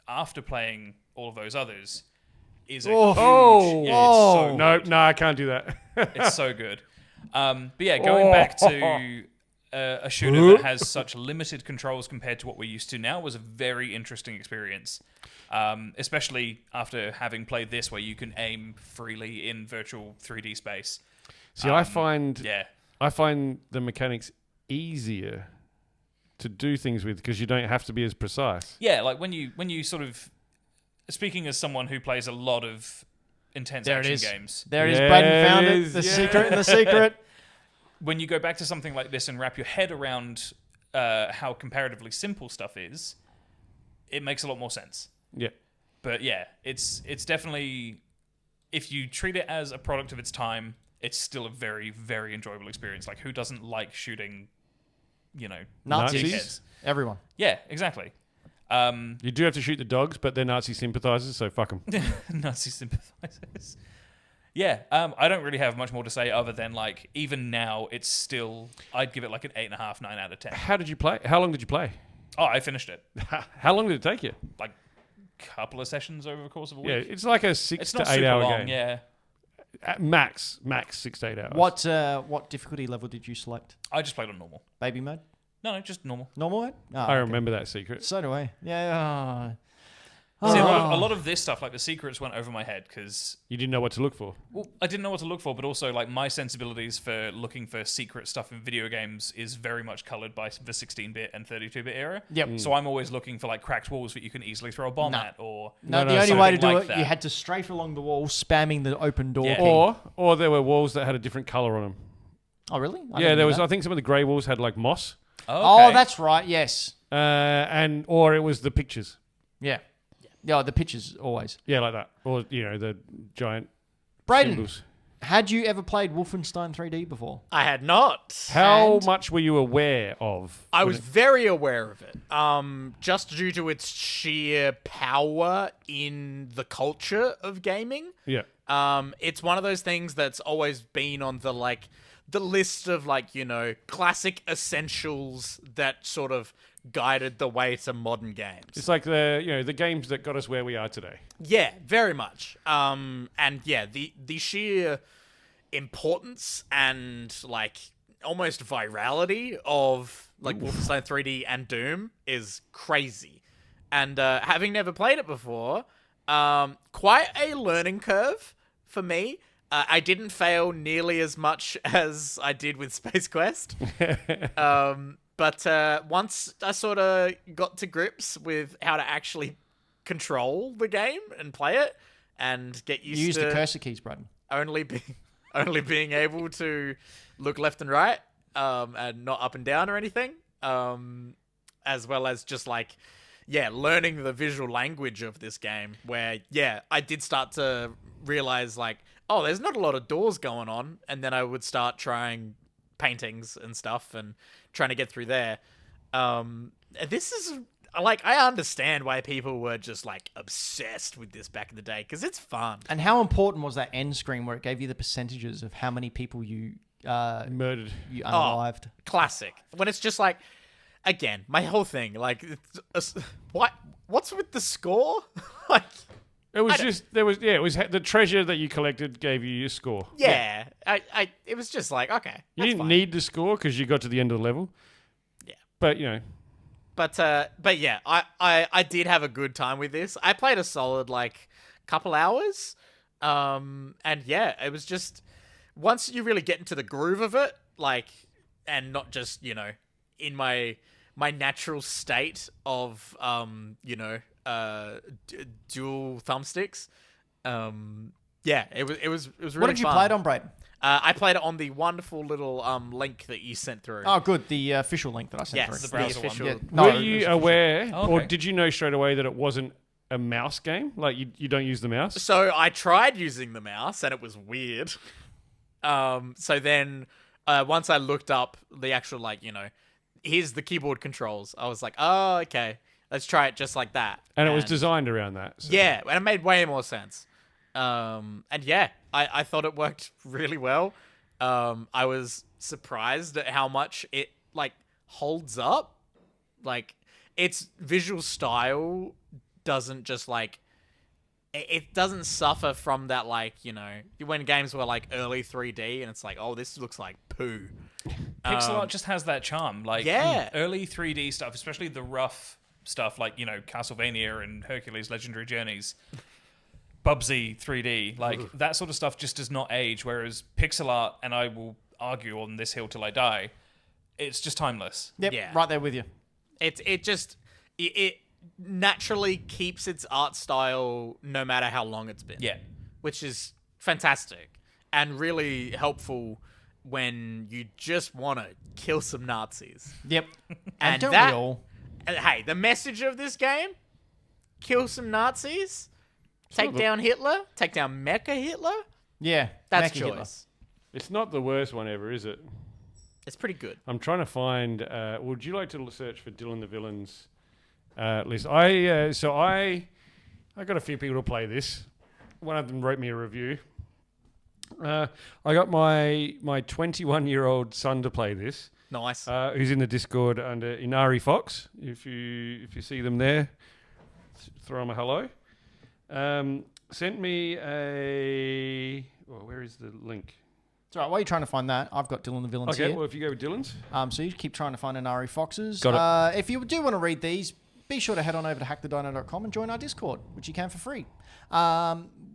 after playing all of those others is a huge... No, I can't do that. It's so good. But yeah, going back to a shooter that has such limited controls compared to what we're used to now was a very interesting experience. Especially after having played this, where you can aim freely in virtual 3D space. See, I find Yeah, the mechanics easier to do things with because you don't have to be as precise. yeah. Like when you sort of, speaking as someone who plays a lot of intense There it action is. games, There it is. Braden found it. Yes, The yeah. secret in the secret. when you go back to something like this and wrap your head around how comparatively simple stuff is, it makes a lot more sense. Yeah. But yeah, it's definitely, if you treat it as a product of its time, it's still a very, very enjoyable experience. Like, who doesn't like shooting, you know, Nazis. dickheads? Everyone. Yeah, exactly. You do have to shoot the dogs, but they're Nazi sympathizers, so fuck them. Nazi sympathizers. Yeah, I don't really have much more to say other than, like, even now, it's still, I'd give it like an 8.5, 9 out of 10. How did you play? How long did you play? Oh, I finished it. How long did it take you? Like, couple of sessions over the course of a week. Yeah, it's like a 6 It's to not 8 super hour long, game. yeah. At max 6 to 8 hours. What difficulty level did you select? I just played on normal. Baby mode? No, just normal. Normal mode? Oh, I remember that secret. So do I. Yeah. See, a lot of this stuff, like the secrets, went over my head because You didn't know what to look for. well, I didn't know what to look for, but also like my sensibilities for looking for secret stuff in video games is very much colored by the 16-bit and 32-bit era. Yep. So I'm always looking for like cracked walls that you can easily throw a bomb No. at, or No, No, the only way to do something like it, that. you had to strafe along the wall, spamming the open door Yeah. key. Or there were walls that had a different color on them. Oh, really? I Yeah, didn't there know was. that. I think some of the grey walls had like moss, Oh, okay. that's right. Yes. or it was the pictures. Yeah. Yeah, the pictures always. Yeah, like that, or the giant Braden, symbols. Had you ever played Wolfenstein 3D before? I had not. How And- much were you aware of? I was very aware of it, just due to its sheer power in the culture of gaming. Yeah. It's one of those things that's always been on the list of classic essentials that sort of guided the way to modern games. It's like the games that got us where we are today. Yeah, very much. And yeah, the sheer importance and almost virality of Wolfenstein 3D and Doom is crazy. And having never played it before, quite a learning curve for me. I didn't fail nearly as much as I did with Space Quest. But once I sort of got to grips with how to actually control the game and play it and get used You used to the cursor keys, Braden. only being able to look left and right and not up and down or anything, as well as just learning the visual language of this game, where I did start to realize oh, there's not a lot of doors going on, and then I would start trying paintings and stuff and trying to get through there. This is I understand why people were just obsessed with this back in the day, because it's fun. And how important was that end screen where it gave you the percentages of how many people you Murdered. you unalived? Classic. When it's just again, my whole thing, what's with the score? It was it was the treasure that you collected gave you your score. Yeah. It was just okay. You didn't need the score because you got to the end of the level. Yeah. But But yeah, I did have a good time with this. I played a solid couple hours. And yeah, it was just once you really get into the groove of it, and not just, in my natural state of dual thumbsticks. Yeah, it was really What did you fun. play it on, Braden? I played it on the wonderful little link that you sent through. Oh, good. The official link that I sent Yes, through. the browser one. official. Yeah, no, were you aware, Oh, or okay. did you know straight away that it wasn't a mouse game? You don't use the mouse? So I tried using the mouse and it was weird. So then once I looked up the actual here's the keyboard controls, I was like, oh, okay, let's try it just like that. And it was designed around that. So. Yeah, and it made way more sense. And yeah, I thought it worked really well. I was surprised at how much it holds up. Its visual style doesn't just it doesn't suffer from that when games were early 3D and it's oh, this looks like poo. Pixel art just has that charm. Yeah. Early 3D stuff, especially the rough stuff Castlevania and Hercules Legendary Journeys. Bubsy 3D, that sort of stuff just does not age, whereas pixel art, and I will argue on this hill till I die, it's just timeless. Yep, Yeah. right there with you. It naturally keeps its art style no matter how long it's been. Yeah. Which is fantastic and really helpful when you just want to kill some Nazis. Yep. And don't that- we all? And hey, the message of this game: kill some Nazis, take down Hitler, take down Mecha Hitler. Yeah. That's Mecha choice. Hitler. It's not the worst one ever, is it? It's pretty good. I'm trying to find. Would you like to search for Dylan the Villain's list? I got a few people to play this. One of them wrote me a review. I got my 21-year-old son to play this. Nice. Who's in the Discord under Inari Fox. If you see them there, throw him a hello. Sent me a. Oh, where is the link? It's all right. While you're trying to find that, I've got Dylan the Villains Okay, here. well, if you go with Dylan's. So you keep trying to find Inari Foxes. Got If you do want to read these, be sure to head on over to hackthedino.com and join our Discord, which you can for free.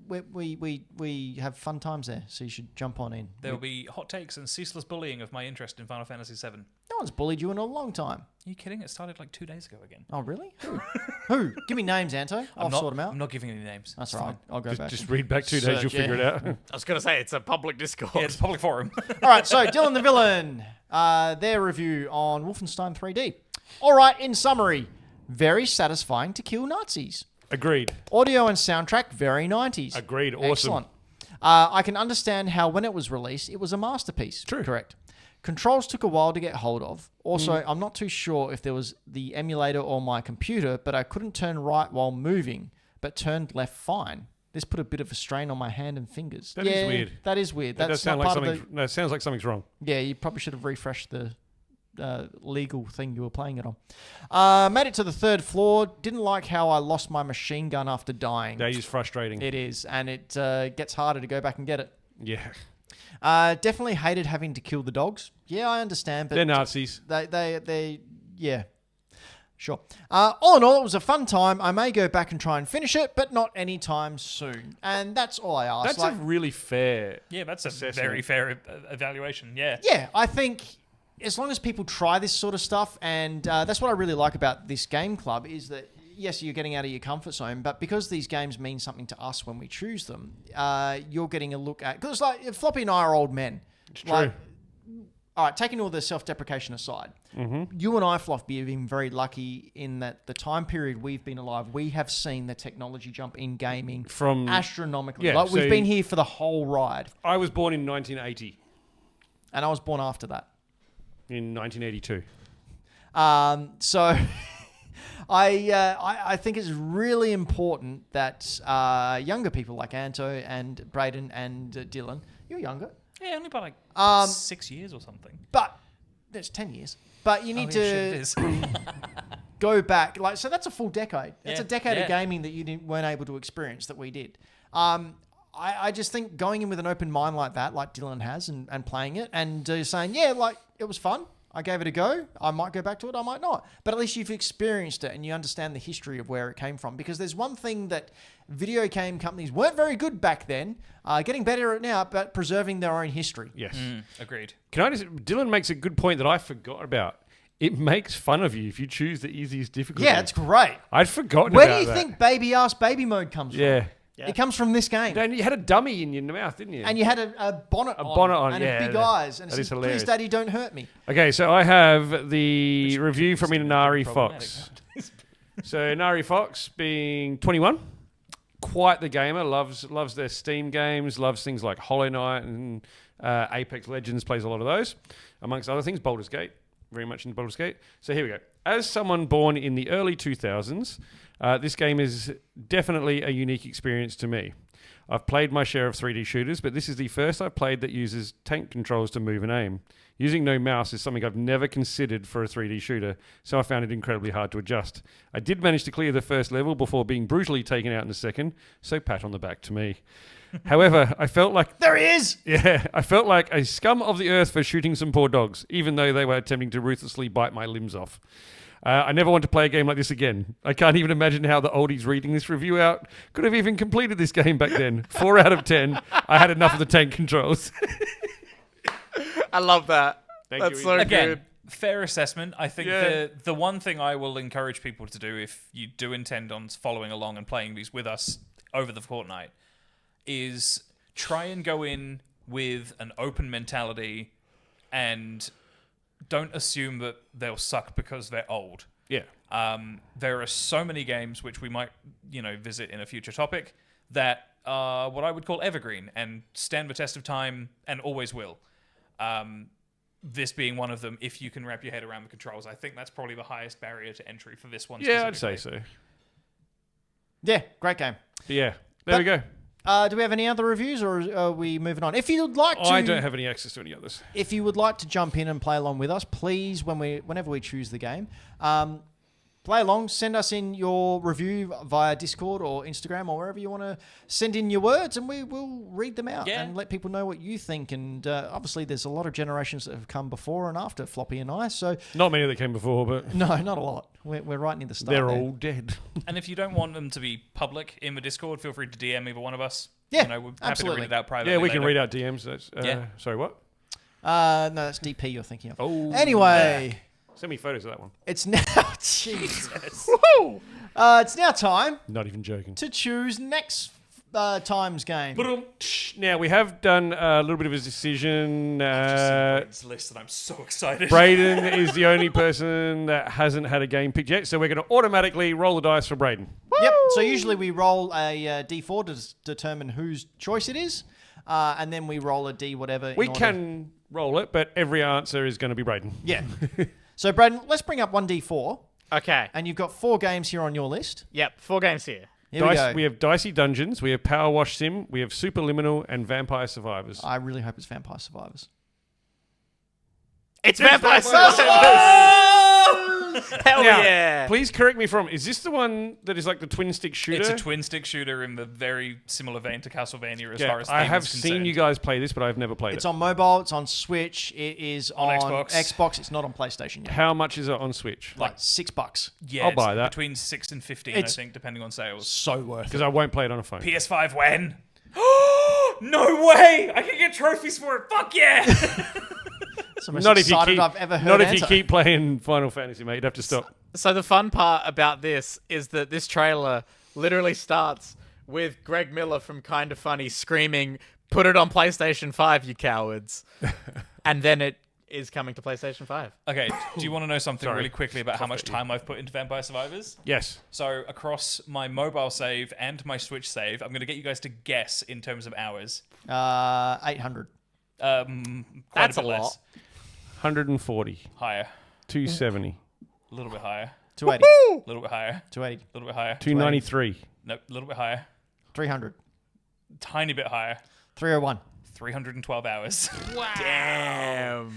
We have fun times there, so you should jump on in. There will be hot takes and ceaseless bullying of my interest in Final Fantasy VII. No one's bullied you in a long time. Are you kidding? It started 2 days ago again. Oh, really? Who? Who? Give me names, Anto. I'll sort them out. I'm not giving any names. That's It's all right. fine. I'll go back. Just read back 2 days, you'll Search, figure it out. I was gonna say it's a public Discord. Yeah, it's a public forum. All right, so Dylan the Villain, their review on Wolfenstein 3D. All right, in summary, very satisfying to kill Nazis. Agreed. Audio and soundtrack, very 90s. Agreed. Awesome. Excellent. I can understand how when it was released, it was a masterpiece. True. Correct. Controls took a while to get hold of. Also, I'm not too sure if there was the emulator or my computer, but I couldn't turn right while moving, but turned left fine. This put a bit of a strain on my hand and fingers. That is weird. That is weird. That That's does sound not like part of something. That sounds like something's wrong. Yeah, you probably should have refreshed the legal thing you were playing it on. Made it to the 3rd floor. Didn't like how I lost my machine gun after dying. That is frustrating. It is, and it gets harder to go back and get it. Yeah. Definitely hated having to kill the dogs. Yeah, I understand, but They're Nazis. They yeah. Sure. All in all, it was a fun time. I may go back and try and finish it, but not anytime soon. And that's all I ask. That's a really fair. Yeah, that's a assessment. very fair evaluation. Yeah. Yeah, I think as long as people try this sort of stuff, and that's what I really like about this game club, is that, yes, you're getting out of your comfort zone, but because these games mean something to us when we choose them, you're getting a look at... Because like Floppy and I are old men. It's true. Like, all right, taking all the self-deprecation aside, you and I, Floppy, have been very lucky in that the time period we've been alive, we have seen the technology jump in gaming From astronomically. yeah, Like, we've so- been here for the whole ride. I was born in 1980. And I was born after that. In 1982. So I think it's really important that younger people like Anto and Braden and Dylan, you're younger, Yeah, only by like 6 years or something. but it's 10 years. But you need Oh, yeah, shit, it to is. go back. Like, so that's a full decade. That's Yeah, a decade of yeah. gaming that you weren't able to experience that we did. I just think going in with an open mind like that, like Dylan has, and playing it and saying, yeah, like it was fun. I gave it a go. I might go back to it. I might not. But at least you've experienced it and you understand the history of where it came from. Because there's one thing that video game companies weren't very good back then, getting better at it now, but preserving their own history. Yes. Agreed. Can I just... Dylan makes a good point that I forgot about. It makes fun of you if you choose the easiest difficulty. Yeah, it's great. I'd forgotten Where about do you that. think baby ass baby mode comes from? Yeah. It comes from this game. And you had a dummy in your mouth, didn't you? And you had a bonnet on. bonnet on, and yeah, big eyes. And it that is said, hilarious. please, Daddy, don't hurt me. Okay, so I have the review from Inari Problematic. Fox. So Inari Fox, being 21, quite the gamer, loves their Steam games, loves things like Hollow Knight and Apex Legends, plays a lot of those, amongst other things. Baldur's Gate, very much into Baldur's Gate. So here we go. As someone born in the early 2000s, this game is definitely a unique experience to me. I've played my share of 3D shooters, but this is the first I've played that uses tank controls to move and aim. Using no mouse is something I've never considered for a 3D shooter, so I found it incredibly hard to adjust. I did manage to clear the first level before being brutally taken out in the second, so pat on the back to me. However, I felt like... There he is! Yeah, I felt like a scum of the earth for shooting some poor dogs, even though they were attempting to ruthlessly bite my limbs off. I never want to play a game like this again. I can't even imagine how the oldies reading this review out could have even completed this game back then. 4 out of 10. I had enough of the tank controls. I love that. Thank That's you, so Ian. Again, good. fair assessment. I think Yeah. the one thing I will encourage people to do if you do intend on following along and playing these with us over the fortnight is try and go in with an open mentality and don't assume that they'll suck because they're old. Yeah. There are so many games which we might, visit in a future topic that are what I would call evergreen and stand the test of time and always will. This being one of them, if you can wrap your head around the controls, I think that's probably the highest barrier to entry for this one. Yeah, I'd say specifically. so. Yeah, great game. But yeah, there we go. Do we have any other reviews, or are we moving on? If you'd like to, I don't have any access to any others. If you would like to jump in and play along with us, please, whenever we choose the game, play along. Send us in your review via Discord or Instagram or wherever you want to send in your words, and we will read them out and let people know what you think. And obviously, there's a lot of generations that have come before and after Floppy and I. So Not many that came before, but no, not a lot. We're right near the start. they're there. all dead. And if you don't want them to be public in the Discord, feel free to DM either one of us. Yeah, we're happy absolutely. to read it out privately. Yeah, we can later. read out DMs. That's, Yeah. Sorry, what? No, that's DP you're thinking of. Oh, Anyway, Send me photos of that one. it's now Jesus. It's now time Not even joking. to choose next time's game. Now, we have done a little bit of a decision. Braden's list, and I'm so excited. Braden is the only person that hasn't had a game picked yet, so we're going to automatically roll the dice for Braden. Yep. So usually we roll a D4 to determine whose choice it is. and then we roll a D whatever. We can roll it, but every answer is going to be Braden. Yeah. So, Braden, let's bring up 1D4. Okay. And you've got 4 games here on your list. Yep. 4 games here. Here we go. We have Dicey Dungeons, we have Power Wash Sim, we have Superliminal, and Vampire Survivors. I really hope it's Vampire Survivors. It's Vampire Survivors! Hell Now, yeah! Please correct me if I'm wrong. Is this the one that is like the twin stick shooter? It's a twin stick shooter in the very similar vein to Castlevania as Yeah, far as I theme have is seen concerned. you guys play this, but I've never played It's it. on mobile, it's on Switch, it is on Xbox. It's not on PlayStation yet. How much is it on Switch? Like $6. Yeah, I'll it's buy that. between 6 and 15, It's- I think, depending on sales. So worth Because it. I won't play it on a phone. PS5 when? No way! I can get trophies for it. Fuck yeah! It's the most Not if you excited keep, I've ever heard not if answer. you keep playing Final Fantasy, mate. You'd have to stop. So the fun part about this is that this trailer literally starts with Greg Miller from Kinda Funny screaming, "Put it on PlayStation 5, you cowards." And then it is coming to PlayStation 5. Okay, do you want to know something Sorry. really quickly about how much time I've put into Vampire Survivors? Yes. So across my mobile save and my Switch save, I'm going to get you guys to guess in terms of hours. 800. Quite That's a bit a lot. less. 140. Higher. 270. A little bit higher. 280. A little bit higher. 280. A little bit higher. 293. Nope, a little bit higher. 300. Tiny bit higher. 301. 312 hours. Damn.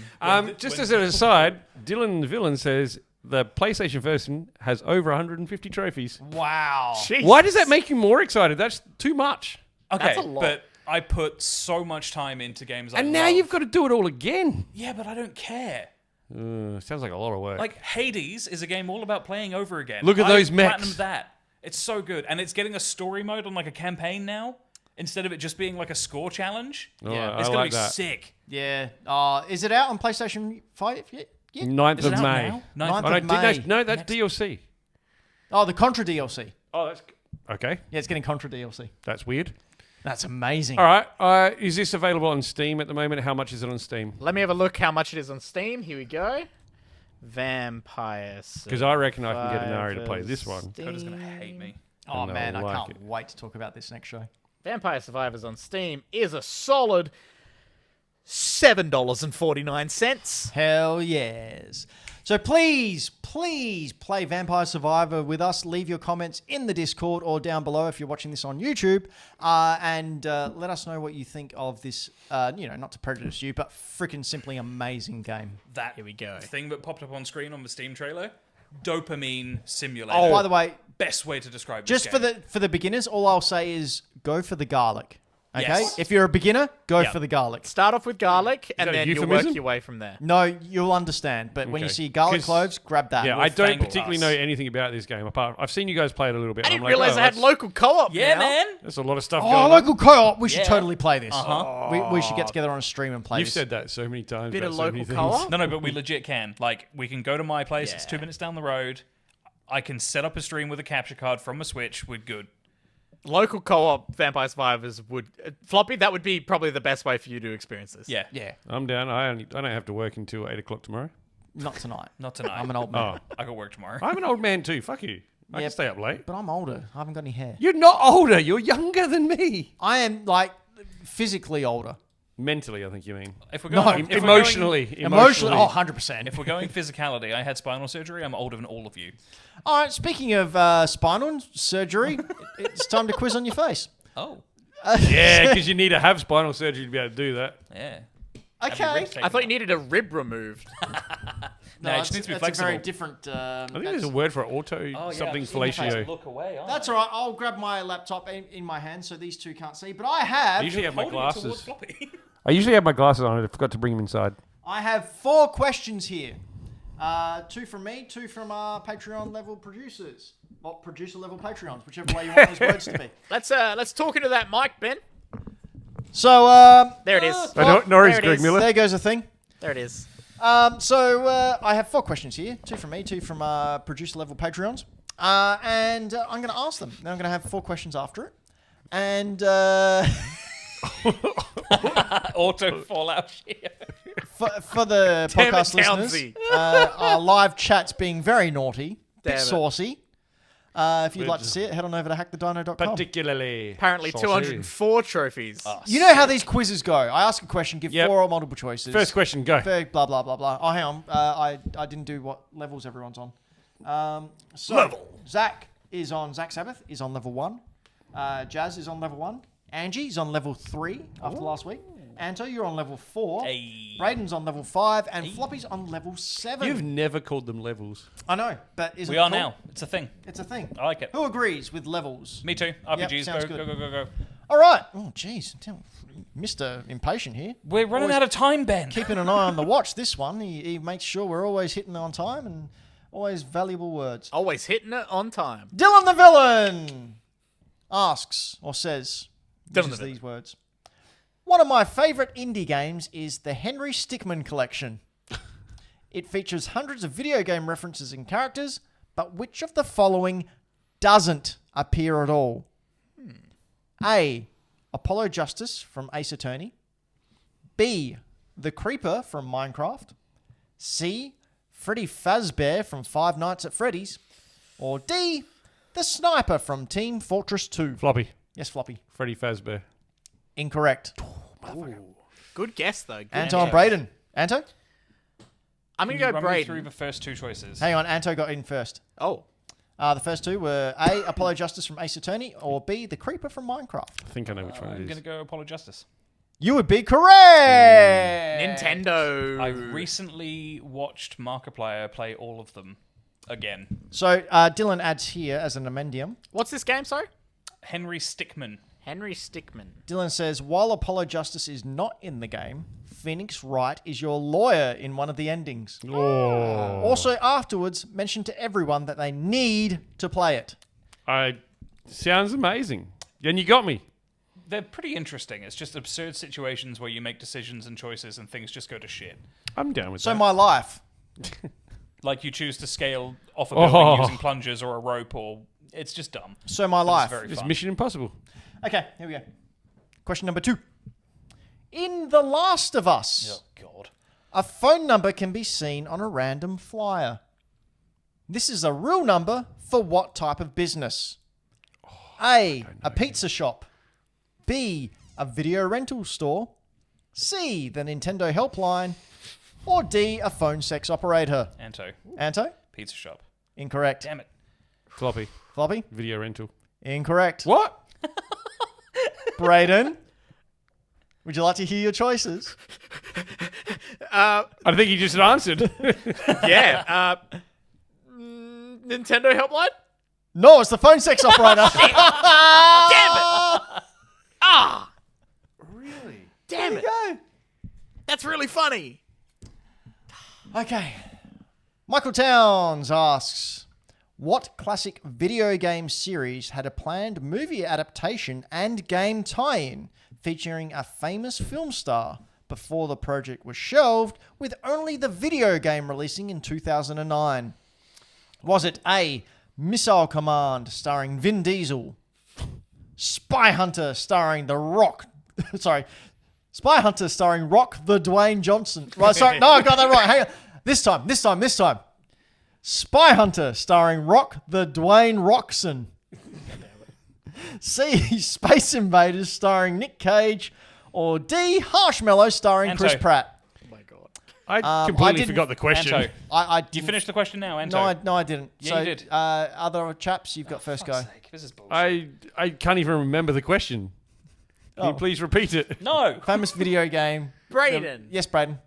Just as an aside, Dylan the Villain says the PlayStation version has over 150 trophies. Wow. Jesus. Why does that make you more excited? That's too much. Okay, That's a lot. but I put so much time into games And I now love. you've got to do it all again. Yeah, but I don't care. Sounds like a lot of work. Like, Hades is a game all about playing over again. Look at those mechs. Platinum that. It's so good. And it's getting a story mode on like a campaign now, instead of it just being like a score challenge. Yeah, It's I going like to be that. sick. Yeah. Is it out on PlayStation 5 yet? Yeah. 9th Is of it out May. now? 9th Ninth of Oh, no, May. no, that's DLC. Oh, the Contra DLC. Oh, that's okay. Yeah, it's getting Contra DLC. That's weird. That's amazing. All right. Is this available on Steam at the moment? How much is it on Steam? Let me have a look how much it is on Steam. Here we go. Vampire. Because I reckon I can get an Ari to play this one. Coda's going to hate me. Oh, And man, they'll I like can't it. wait to talk about this next show. Vampire Survivors on Steam is a solid $7.49. Hell yes. So please play Vampire Survivor with us. Leave your comments in the Discord or down below if you're watching this on YouTube. And let us know what you think of this, not to prejudice you, but freaking simply amazing game. That Here we go. thing that popped up on screen on the Steam trailer, dopamine simulator. Oh, by the way, Best way to describe just this for game. the beginners, all I'll say is go for the garlic. Okay? Yes. If you're a beginner, go Yep. for the garlic. Start off with garlic, and that a then you'll euphemism? work your way from there. No, you'll understand. But when you Okay. see garlic 'Cause- cloves, grab that. Yeah, I don't thank particularly us. know anything about this game. Apart, I've seen you guys play it a little bit. I and didn't I'm like, realize oh, they had that's- local co-op Yeah, now. man. There's a lot of stuff Oh, going on. local co-op. We should Yeah. totally play this. Uh-huh. We should get together on a stream and play You've this. said that so many times. Bit about of so many local things. co-op? No, but we legit can. Like, we can go to my place. It's Yeah. 2 minutes down the road. I can set up a stream with a capture card from a Switch. We're good. Local co-op Vampire Survivors would... Floppy, that would be probably the best way for you to experience this. Yeah. Yeah, I'm down. I don't have to work until 8 o'clock tomorrow. not tonight. Not tonight. I'm an old man. Oh, I got work tomorrow. I'm an old man too. Fuck you. I Yeah. can stay up late. But I'm older. I haven't got any hair. You're not older. You're younger than me. I am like physically older. Mentally, I think you mean. If we're No, going, if we're going- Emotionally. Emotionally, oh, 100%. if we're going physicality, I had spinal surgery. I'm older than all of you. All right, speaking of spinal surgery, it's time to quiz on your face. Oh, Yeah, because you need to have spinal surgery to be able to do that. yeah. Okay. I thought you needed a rib removed. No, it just needs to be that's a very flexible. different... I think there's a word for auto something fellatio. Look away. That's all right. I'll grab my laptop in my hand so these two can't see. But I have... I usually have my Towards glasses. floppy. I usually have my glasses on. I forgot to bring them inside. I have 4 questions here. 2 from me, 2 from our Patreon level producers. Well, producer level Patreons, whichever way you want those words to be. Let's talk into that mic, Ben. So, There it is. Norris there it Greg is. Miller. there goes a thing. There it is. So I have 4 questions here. 2 from me, 2 from producer level Patreons. And I'm going to ask them. Then I'm going to have 4 questions after it. And Auto fallout shit. for the Damn it, podcast listeners, Townsy. our live chat's being very naughty, bit Damn it. saucy. If you'd like to see it, head on over to hackthedino.com. Particularly. Apparently, saucy. 204 trophies. You know how these quizzes go. I ask a question, give Yep. 4 or multiple choices. First question, go. Blah, blah, blah, blah. Oh, hang on. I didn't do what levels everyone's on. Zach Sabbath is on level 1. Jazz is on level 1. Angie is on level 3 after last week. Anto, you're on level 4. Hey. Braden's on level 5. And Floppy's on level 7. You've never called them levels. I know, but isn't We it are cool? now. It's a thing. It's a thing. I like it. Who agrees with levels? Me too. RPGs, sounds go, good. go, go, go, go. All right. Oh, jeez. Mr. Impatient here. We're running Always out of time, Ben. keeping an eye on the watch. This one, he makes sure we're always hitting on time and always valuable words. Always hitting it on time. Dylan the Villain asks or says, Dylan uses the these words. One of my favourite indie games is the Henry Stickmin Collection. It features hundreds of video game references and characters, but which of the following doesn't appear at all? A. Apollo Justice from Ace Attorney. B. The Creeper from Minecraft. C. Freddy Fazbear from Five Nights at Freddy's. Or D. The Sniper from Team Fortress 2. Floppy. Yes, Floppy. Freddy Fazbear. Incorrect. Good guess, though. Good Anton guess. Braden. Anto? I'm going to go Run me through Braden. the first 2 choices. Hang on, Anto got in first. Oh. The first 2 were A. Apollo Justice from Ace Attorney, or B. The Creeper from Minecraft. I think I know which one I'm it going is. to go Apollo Justice. You would be correct. Nintendo. I recently watched Markiplier play all of them again. So Dylan adds here as an amendium. What's this game, sorry? Henry Stickmin. Henry Stickmin. Dylan says, while Apollo Justice is not in the game, Phoenix Wright is your lawyer in one of the endings. Oh. Also, afterwards, mention to everyone that they need to play it. Sounds amazing. And you got me. They're pretty interesting. It's just absurd situations where you make decisions and choices and things just go to shit. I'm down with So that. my life. Like you choose to scale off a building Oh. using plungers or a rope, or it's just dumb. So my It's life. very It's fun. Mission Impossible. Okay, here we go. Question number 2. In The Last of Us, Oh God. a phone number can be seen on a random flyer. This is a real number for what type of business? A pizza shop. B, a video rental store. C, the Nintendo helpline. Or D, a phone sex operator. Anto. Anto? Pizza shop. Incorrect. Damn it. Floppy. Floppy? Video rental. Incorrect. What? Braden? Would you like to hear your choices? I think he just answered. Yeah. Nintendo Helpline? No, it's the phone sex operator. Damn it! Ah! Really? Damn There it. you go. That's really funny. Okay. Michael Towns asks, what classic video game series had a planned movie adaptation and game tie-in featuring a famous film star before the project was shelved, with only the video game releasing in 2009? Was it A, Missile Command starring Vin Diesel, Spy Hunter starring The Rock, Spy Hunter starring Rock the Dwayne Johnson. Right, sorry, no, I got that right. Hang on. This time. Spy Hunter starring Rock the Dwayne Roxon. C, Space Invaders starring Nick Cage. Or D, Harshmallow starring Anto. Chris Pratt. Oh my god. I completely didn't- forgot the question. Anto. I You didn't. finished the question now, Anto. No, I didn't. Yeah, so, you did. Other chaps, you've got first go. Fuck's sake, this is bullshit. I can't even remember the question. Can you please repeat it? No. Famous video game. Braden. Yes, Braden.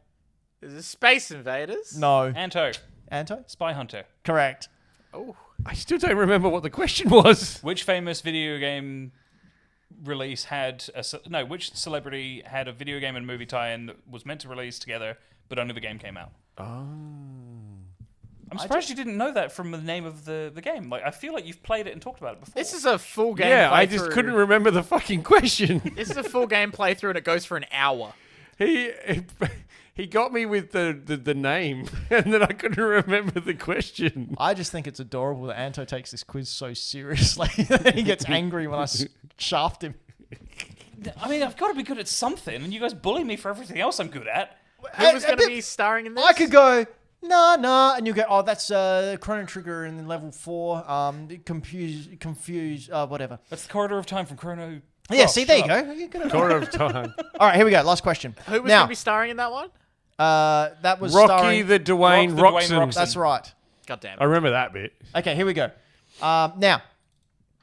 Is it Space Invaders? No. Anto. Anto? Spy Hunter. Correct. Oh. I still don't remember what the question was. Which famous video game release had which celebrity had a video game and movie tie-in that was meant to release together, but only the game came out? Oh. I'm surprised you didn't know that from the name of the game. Like, I feel like you've played it and talked about it before. This is a full game Yeah, playthrough. I just couldn't remember the fucking question. This is a full game playthrough and it goes for an hour. He got me with the name, and then I couldn't remember the question. I just think it's adorable that Anto takes this quiz so seriously that he gets angry when I shaft him. I mean, I've got to be good at something, and you guys bully me for everything else I'm good at. Who was going to be starring in this? I could go, nah, and you go, oh, that's Chrono Trigger in level 4. Confused, whatever. That's the corridor of time from Chrono. Yeah, Oh, see, there you shut go. up. You could have- Corridor of Time. All right, here we go. Last question. Who was now, going to be starring in that one? that was Rocky starring... the Dwayne Rock the Dwayne Roxon. Roxon. That's right. God damn I it. remember that bit. Okay, here we go. Now,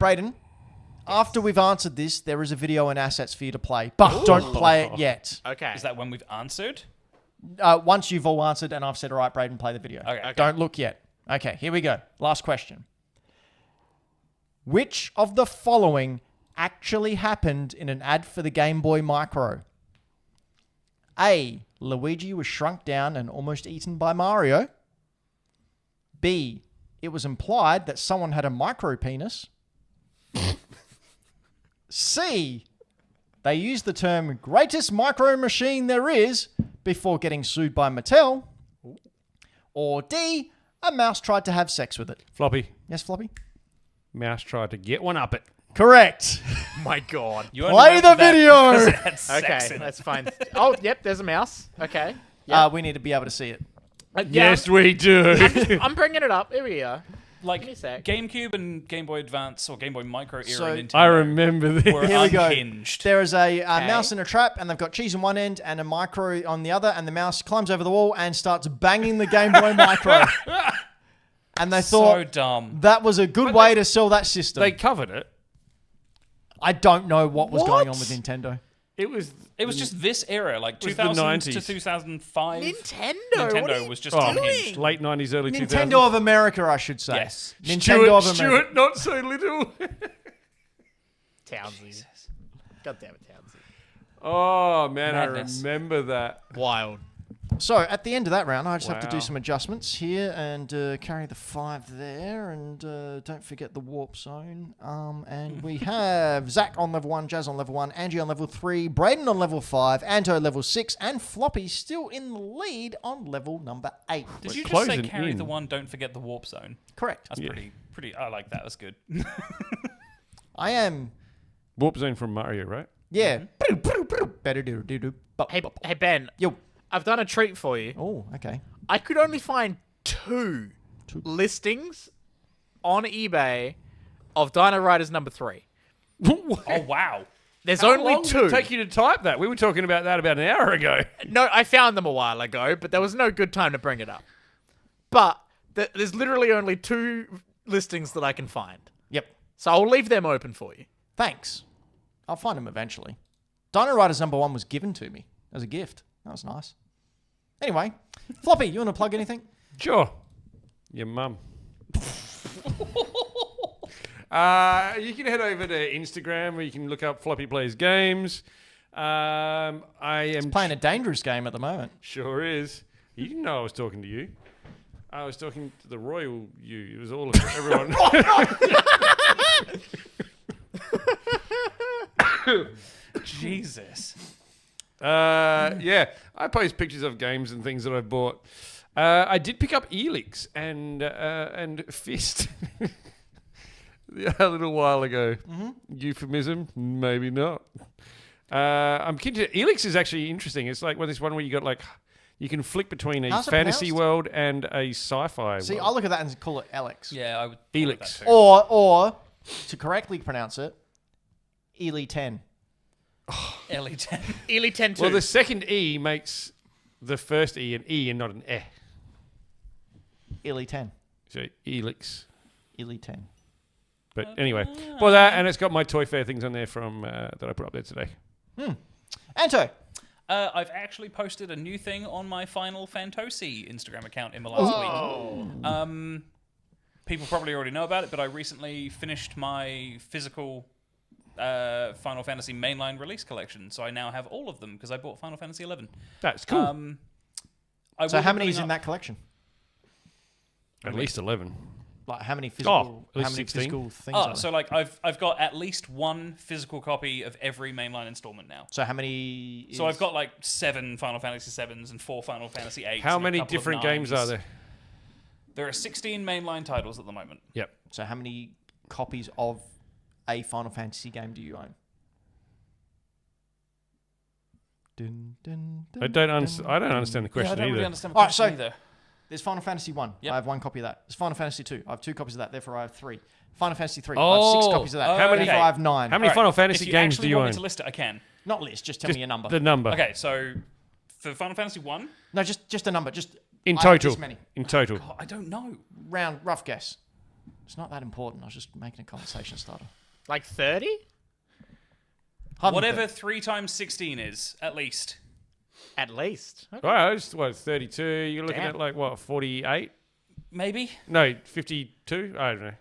Brayden, after we've answered this, there is a video and assets for you to play, but don't play it yet. Okay. Is that when we've answered? Once you've all answered and I've said, all right, Brayden, play the video. Okay. Don't look yet. Okay, here we go. Last question. Which of the following actually happened in an ad for the Game Boy Micro? A. Luigi was shrunk down and almost eaten by Mario. B. It was implied that someone had a micro penis. C. They used the term greatest micro machine there is before getting sued by Mattel. Or D. A mouse tried to have sex with it. Floppy. Yes, Floppy? Mouse tried to get one up it. Correct. My God. You only Play the remember that video. because it had sex Okay, in it. that's fine. Oh, yep, there's a mouse. Okay. Yeah. We need to be able to see it. Yes, we do. I'm bringing it up. Here we are. Like Give me a sec. GameCube and Game Boy Advance or Game Boy Micro era So- Nintendo I remember this. were Here we go. unhinged. There is a mouse in a trap, and they've got cheese on one end and a micro on the other, and the mouse climbs over the wall and starts banging the Game Boy Micro. And they So thought dumb. that was a good way to sell that system. They covered it. I don't know what was going on What? with Nintendo. It was. It was just this era, like was the 2000 to 90s. 2005. Nintendo. What are Nintendo you was just Oh, unhinged. late 90s, early 2000s. Nintendo of America, I should say. Yes. Nintendo of America. Stuart, not so little. Townsy. God damn it, Townsy. Oh, man, Madness. I remember that. Wild. So at the end of that round, I just have to do Wow. some adjustments here and carry the 5 there, and don't forget the warp zone. And we have Zach on level 1, Jazz on level 1, Angie on level 3, Braden on level 5, Anto level 6, and Floppy still in the lead on level number 8. Did We're you just say closing carry in. the one, don't forget the warp zone? Correct. That's pretty. I like that. That's good. I am. Warp Zone from Mario, right? Yeah. Better do. Hey, Ben. Yo. I've done a treat for you. Oh, okay. I could only find two listings on eBay of Dino Riders number 3. Oh wow. There's How only long did two. it take you to type that? We were talking about that about an hour ago. No, I found them a while ago, but there was no good time to bring it up. But there's literally only 2 listings that I can find. Yep. So I'll leave them open for you. Thanks. I'll find them eventually. Dino Riders number 1 was given to me as a gift. That was nice. Anyway, Floppy, you want to plug anything? Sure. Your mum. You can head over to Instagram where you can look up Floppy Plays Games. I am Playing a dangerous game at the moment. Sure is. You didn't know I was talking to you. I was talking to the royal you. It was all of everyone. Jesus. Yeah, I post pictures of games and things that I've bought. I did pick up Elix and Fist a little while ago. Euphemism? Maybe not. I'm keen to. Elix is actually interesting. It's like this one where you got like you can flick between a How's it fantasy pronounced? world and a sci-fi See, world. I'll look at that and call it Alex. Yeah, I would. Elix. That too. Or to correctly pronounce it, Ely 10. Ellie 10. Ely 10 2. Well, the second E makes the first E an E and not an E. Ely 10. So Elix. Ely 10. But anyway, well, that and it's got my Toy Fair things on there from that I put up there today. Anto. I've actually posted a new thing on my Final Fantasy Instagram account in the last week. People probably already know about it, but I recently finished my physical Final Fantasy mainline release collection, so I now have all of them because I bought Final Fantasy 11. That's cool. So how many is in that collection? At least 11. Like how many physical? at least how many 16. physical things? Are there? So like I've got at least one physical copy of every mainline installment now. So how many? So I've got like 7 Final Fantasy 7s and 4 Final Fantasy 8s. How and a many couple of different games 9s. are there? There are 16 mainline titles at the moment. Yep. So how many copies of a Final Fantasy game do you own? Dun, dun, dun, I don't understand the Yeah, I question don't either. really understand the All right, question so- either. There's Final Fantasy 1. Yep. I have 1 copy of that. There's Final Fantasy 2. I have 2 copies of that. Therefore, I have 3. Final Fantasy 3. I have 6 copies of that. How many- Therefore, I have 9. How many Alright, Final Fantasy if you games actually do you want own? me to list it, I can. Not list. Just tell Just me a number. the number. Okay, so for Final Fantasy 1, No, just a number. Just In I have total. This many. In total. oh, I don't know. Rough guess. It's not that important. I was just making a conversation starter. Like 30? Whatever 3 times 16 is, at least. At least. Okay. Well, it's, 32? You're looking Damn. at like, what, 48? Maybe. No, 52? I don't know.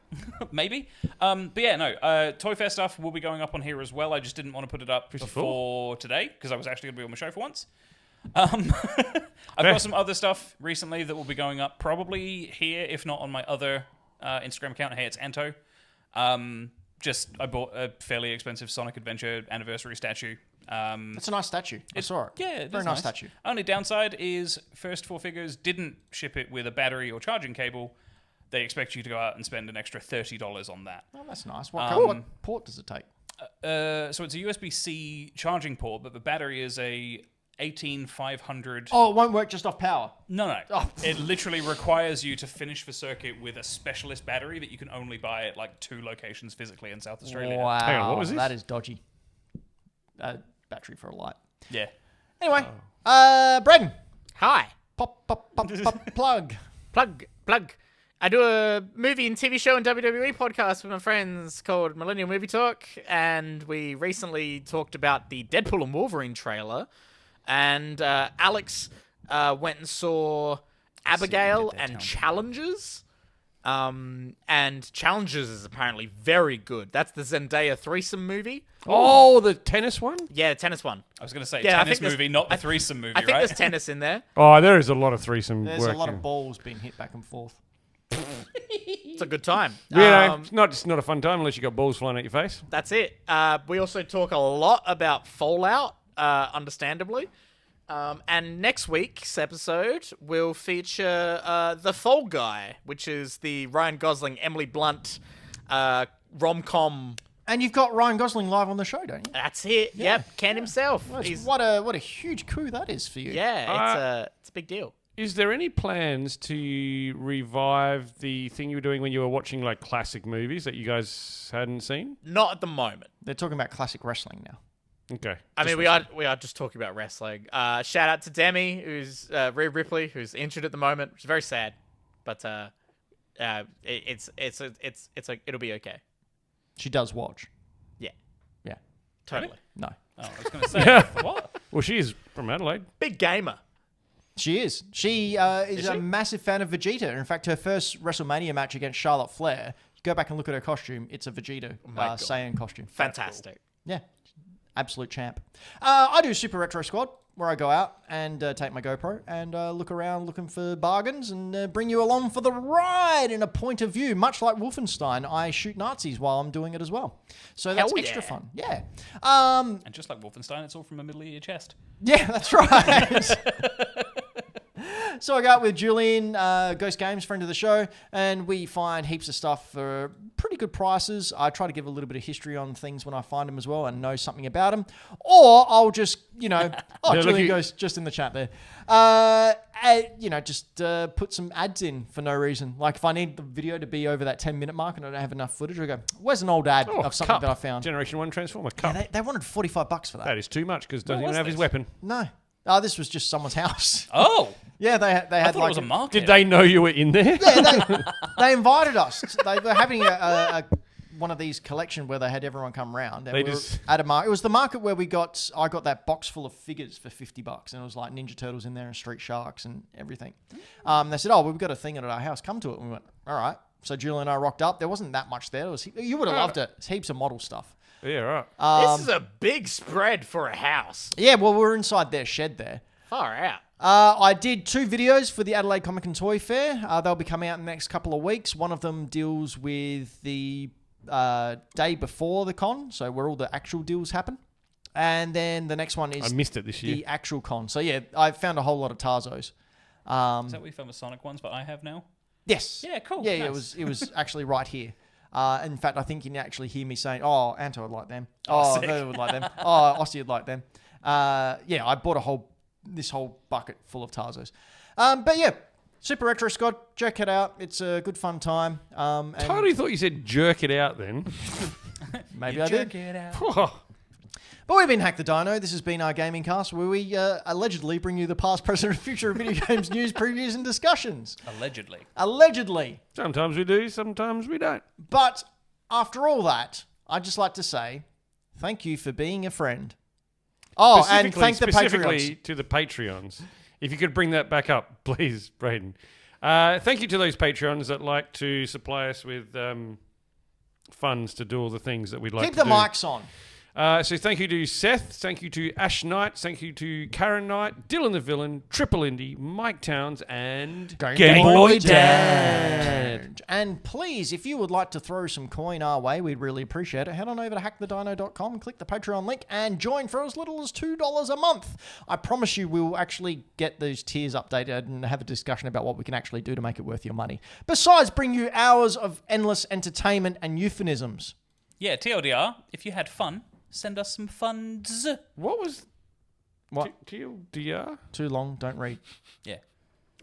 Maybe. But yeah, no. Toy Fair stuff will be going up on here as well. I just didn't want to put it up 54? before today because I was actually going to be on my show for once. I've got some other stuff recently that will be going up probably here, if not on my other Instagram account. Hey, it's Anto. I bought a fairly expensive Sonic Adventure anniversary statue. That's a nice statue. I saw it. Yeah, it Very is nice statue. Only downside is First Four Figures didn't ship it with a battery or charging cable. They expect you to go out and spend an extra $30 on that. Oh, that's nice. What port does it take? So it's a USB-C charging port, but the battery is a 18500. Oh, it won't work just off power. No. Oh. It literally requires you to finish the circuit with a specialist battery that you can only buy at like 2 locations physically in South Australia. Wow. Hang on, what was this? That is dodgy. Battery for a light. Yeah. Anyway, Braden, Hi. pop, plug. Plug. I do a movie and TV show and WWE podcast with my friends called Millennial Movie Talk, and we recently talked about the Deadpool and Wolverine trailer, and Alex went and saw Abigail and Challengers. And Challengers is apparently very good. That's the Zendaya threesome movie. Oh, the tennis one? Yeah, the tennis one. I was going to say Yeah, I tennis think there's- movie, not the threesome movie, I think right? there's tennis in there. Oh, there is a lot of threesome There's work. a lot of balls being hit back and forth. It's a good time. It's not a fun time unless you got balls flying at your face. That's it. We also talk a lot about Fallout, understandably. And next week's episode will feature The Fall Guy, which is the Ryan Gosling, Emily Blunt rom-com. And you've got Ryan Gosling live on the show, don't you? That's it. Yep, Ken himself. What a huge coup that is for you. Yeah, it's a big deal. Is there any plans to revive the thing you were doing when you were watching like classic movies that you guys hadn't seen? Not at the moment. They're talking about classic wrestling now. Okay. I mean, we are just talking about wrestling. Shout out to Demi, who's Rhea Ripley, who's injured at the moment, which is very sad, but it'll be okay. She does watch. Yeah, Yeah. totally. No. Oh, I was going to say, what? Well, she is from Adelaide. Big gamer. She is. She is a massive fan of Vegeta. In fact, her first WrestleMania match against Charlotte Flair, you go back and look at her costume, it's a Vegeta God. Saiyan costume. Fantastic. Yeah. Absolute champ. I do Super Retro Squad, where I go out and take my GoPro and look around looking for bargains and bring you along for the ride in a point of view. Much like Wolfenstein, I shoot Nazis while I'm doing it as well. So that's Hell extra yeah. fun. Yeah. And just like Wolfenstein, it's all from the middle of your chest. Yeah, that's right. So I go out with Julian, Ghost Games, friend of the show, and we find heaps of stuff for pretty good prices. I try to give a little bit of history on things when I find them as well and know something about them. Or I'll just, Julian goes just in the chat there. Just put some ads in for no reason. Like if I need the video to be over that 10-minute mark and I don't have enough footage, I go, where's an old ad of something Cup. that I found? Generation 1 Transformer Cup. Yeah, they wanted $45 for that. That is too much because doesn't What even was have his this? weapon. No. Oh, this was just someone's house. Oh, Yeah, they I had thought like it was a market. Did they know you were in there? they invited us. They were having a one of these collection where they had everyone come round. And They we were just- at a market. It was the market where I got that box full of figures for $50, and it was like Ninja Turtles in there and Street Sharks and everything. They said, "Oh, we've got a thing at our house. Come to it." And we went, "All right." So Julian and I rocked up. There wasn't that much there. You would have loved it. It's heaps of model stuff. Yeah, right. This is a big spread for a house. Yeah, well, we're inside their shed there. Far out. I did 2 videos for the Adelaide Comic and Toy Fair. They'll be coming out in the next couple of weeks. One of them deals with the day before the con, so where all the actual deals happen. And then the next one is I missed it this year. the actual con. So yeah, I found a whole lot of Tarzos. Is that what you found the Sonic ones, but I have now? Yes. Yeah, cool. Yeah, Nice. it was actually right here. In fact, I think you can actually hear me saying, "Oh, Anto would like them. Oh, Oh, sick. they would like them. Oh, Aussie would like them." I bought this whole bucket full of Tarzos. But yeah, Super Retro Scott, check it out. It's a good fun time. And Totally thought you said jerk it out then. maybe I did. Check it out. But we've been Hack the Dino. This has been our gaming cast where we allegedly bring you the past, present, and future of video games news, previews, and discussions. Allegedly. Allegedly. Sometimes we do, sometimes we don't. But after all that, I'd just like to say thank you for being a friend. Oh, and thank the specifically Patreons. to the Patreons. If you could bring that back up, please, Braden. Thank you to those Patreons that like to supply us with funds to do all the things that we'd like Keep to the do. mics on. So thank you to Seth, thank you to Ash Knight, thank you to Karen Knight, Dylan the Villain, Triple Indy, Mike Towns, and Game Boy Dad. And please, if you would like to throw some coin our way, we'd really appreciate it. Head on over to hackthedino.com, click the Patreon link, and join for as little as $2 a month. I promise you we'll actually get those tiers updated and have a discussion about what we can actually do to make it worth your money. Besides, bring you hours of endless entertainment and euphemisms. Yeah, TLDR, if you had fun, send us some funds. What was What? TLDR? Too long, don't read. Yeah.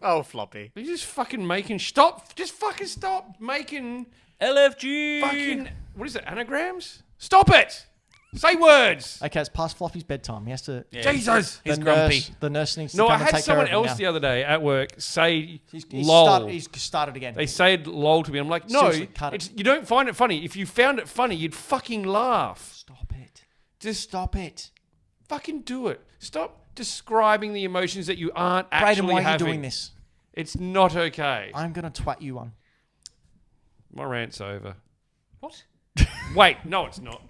Oh, floppy. Are you just fucking making... Just fucking stop making LFG. fucking... What is it, anagrams? Stop it! Say words! Okay, it's past Floppy's bedtime. He has to... Yeah, Jesus! He's the grumpy. nurse needs to No, come I and had take someone care of him else now. the other day at work say He's lol. started again. They said lol to me. I'm like, no, Seriously, cut it. you don't find it funny. If you found it funny, you'd fucking laugh. Stop it. Just Stop it. fucking do it. Stop describing the emotions that you aren't Brayden, actually why are you having. doing this? It's not okay. I'm going to twat you one. My rant's over. What? Wait, no, it's not.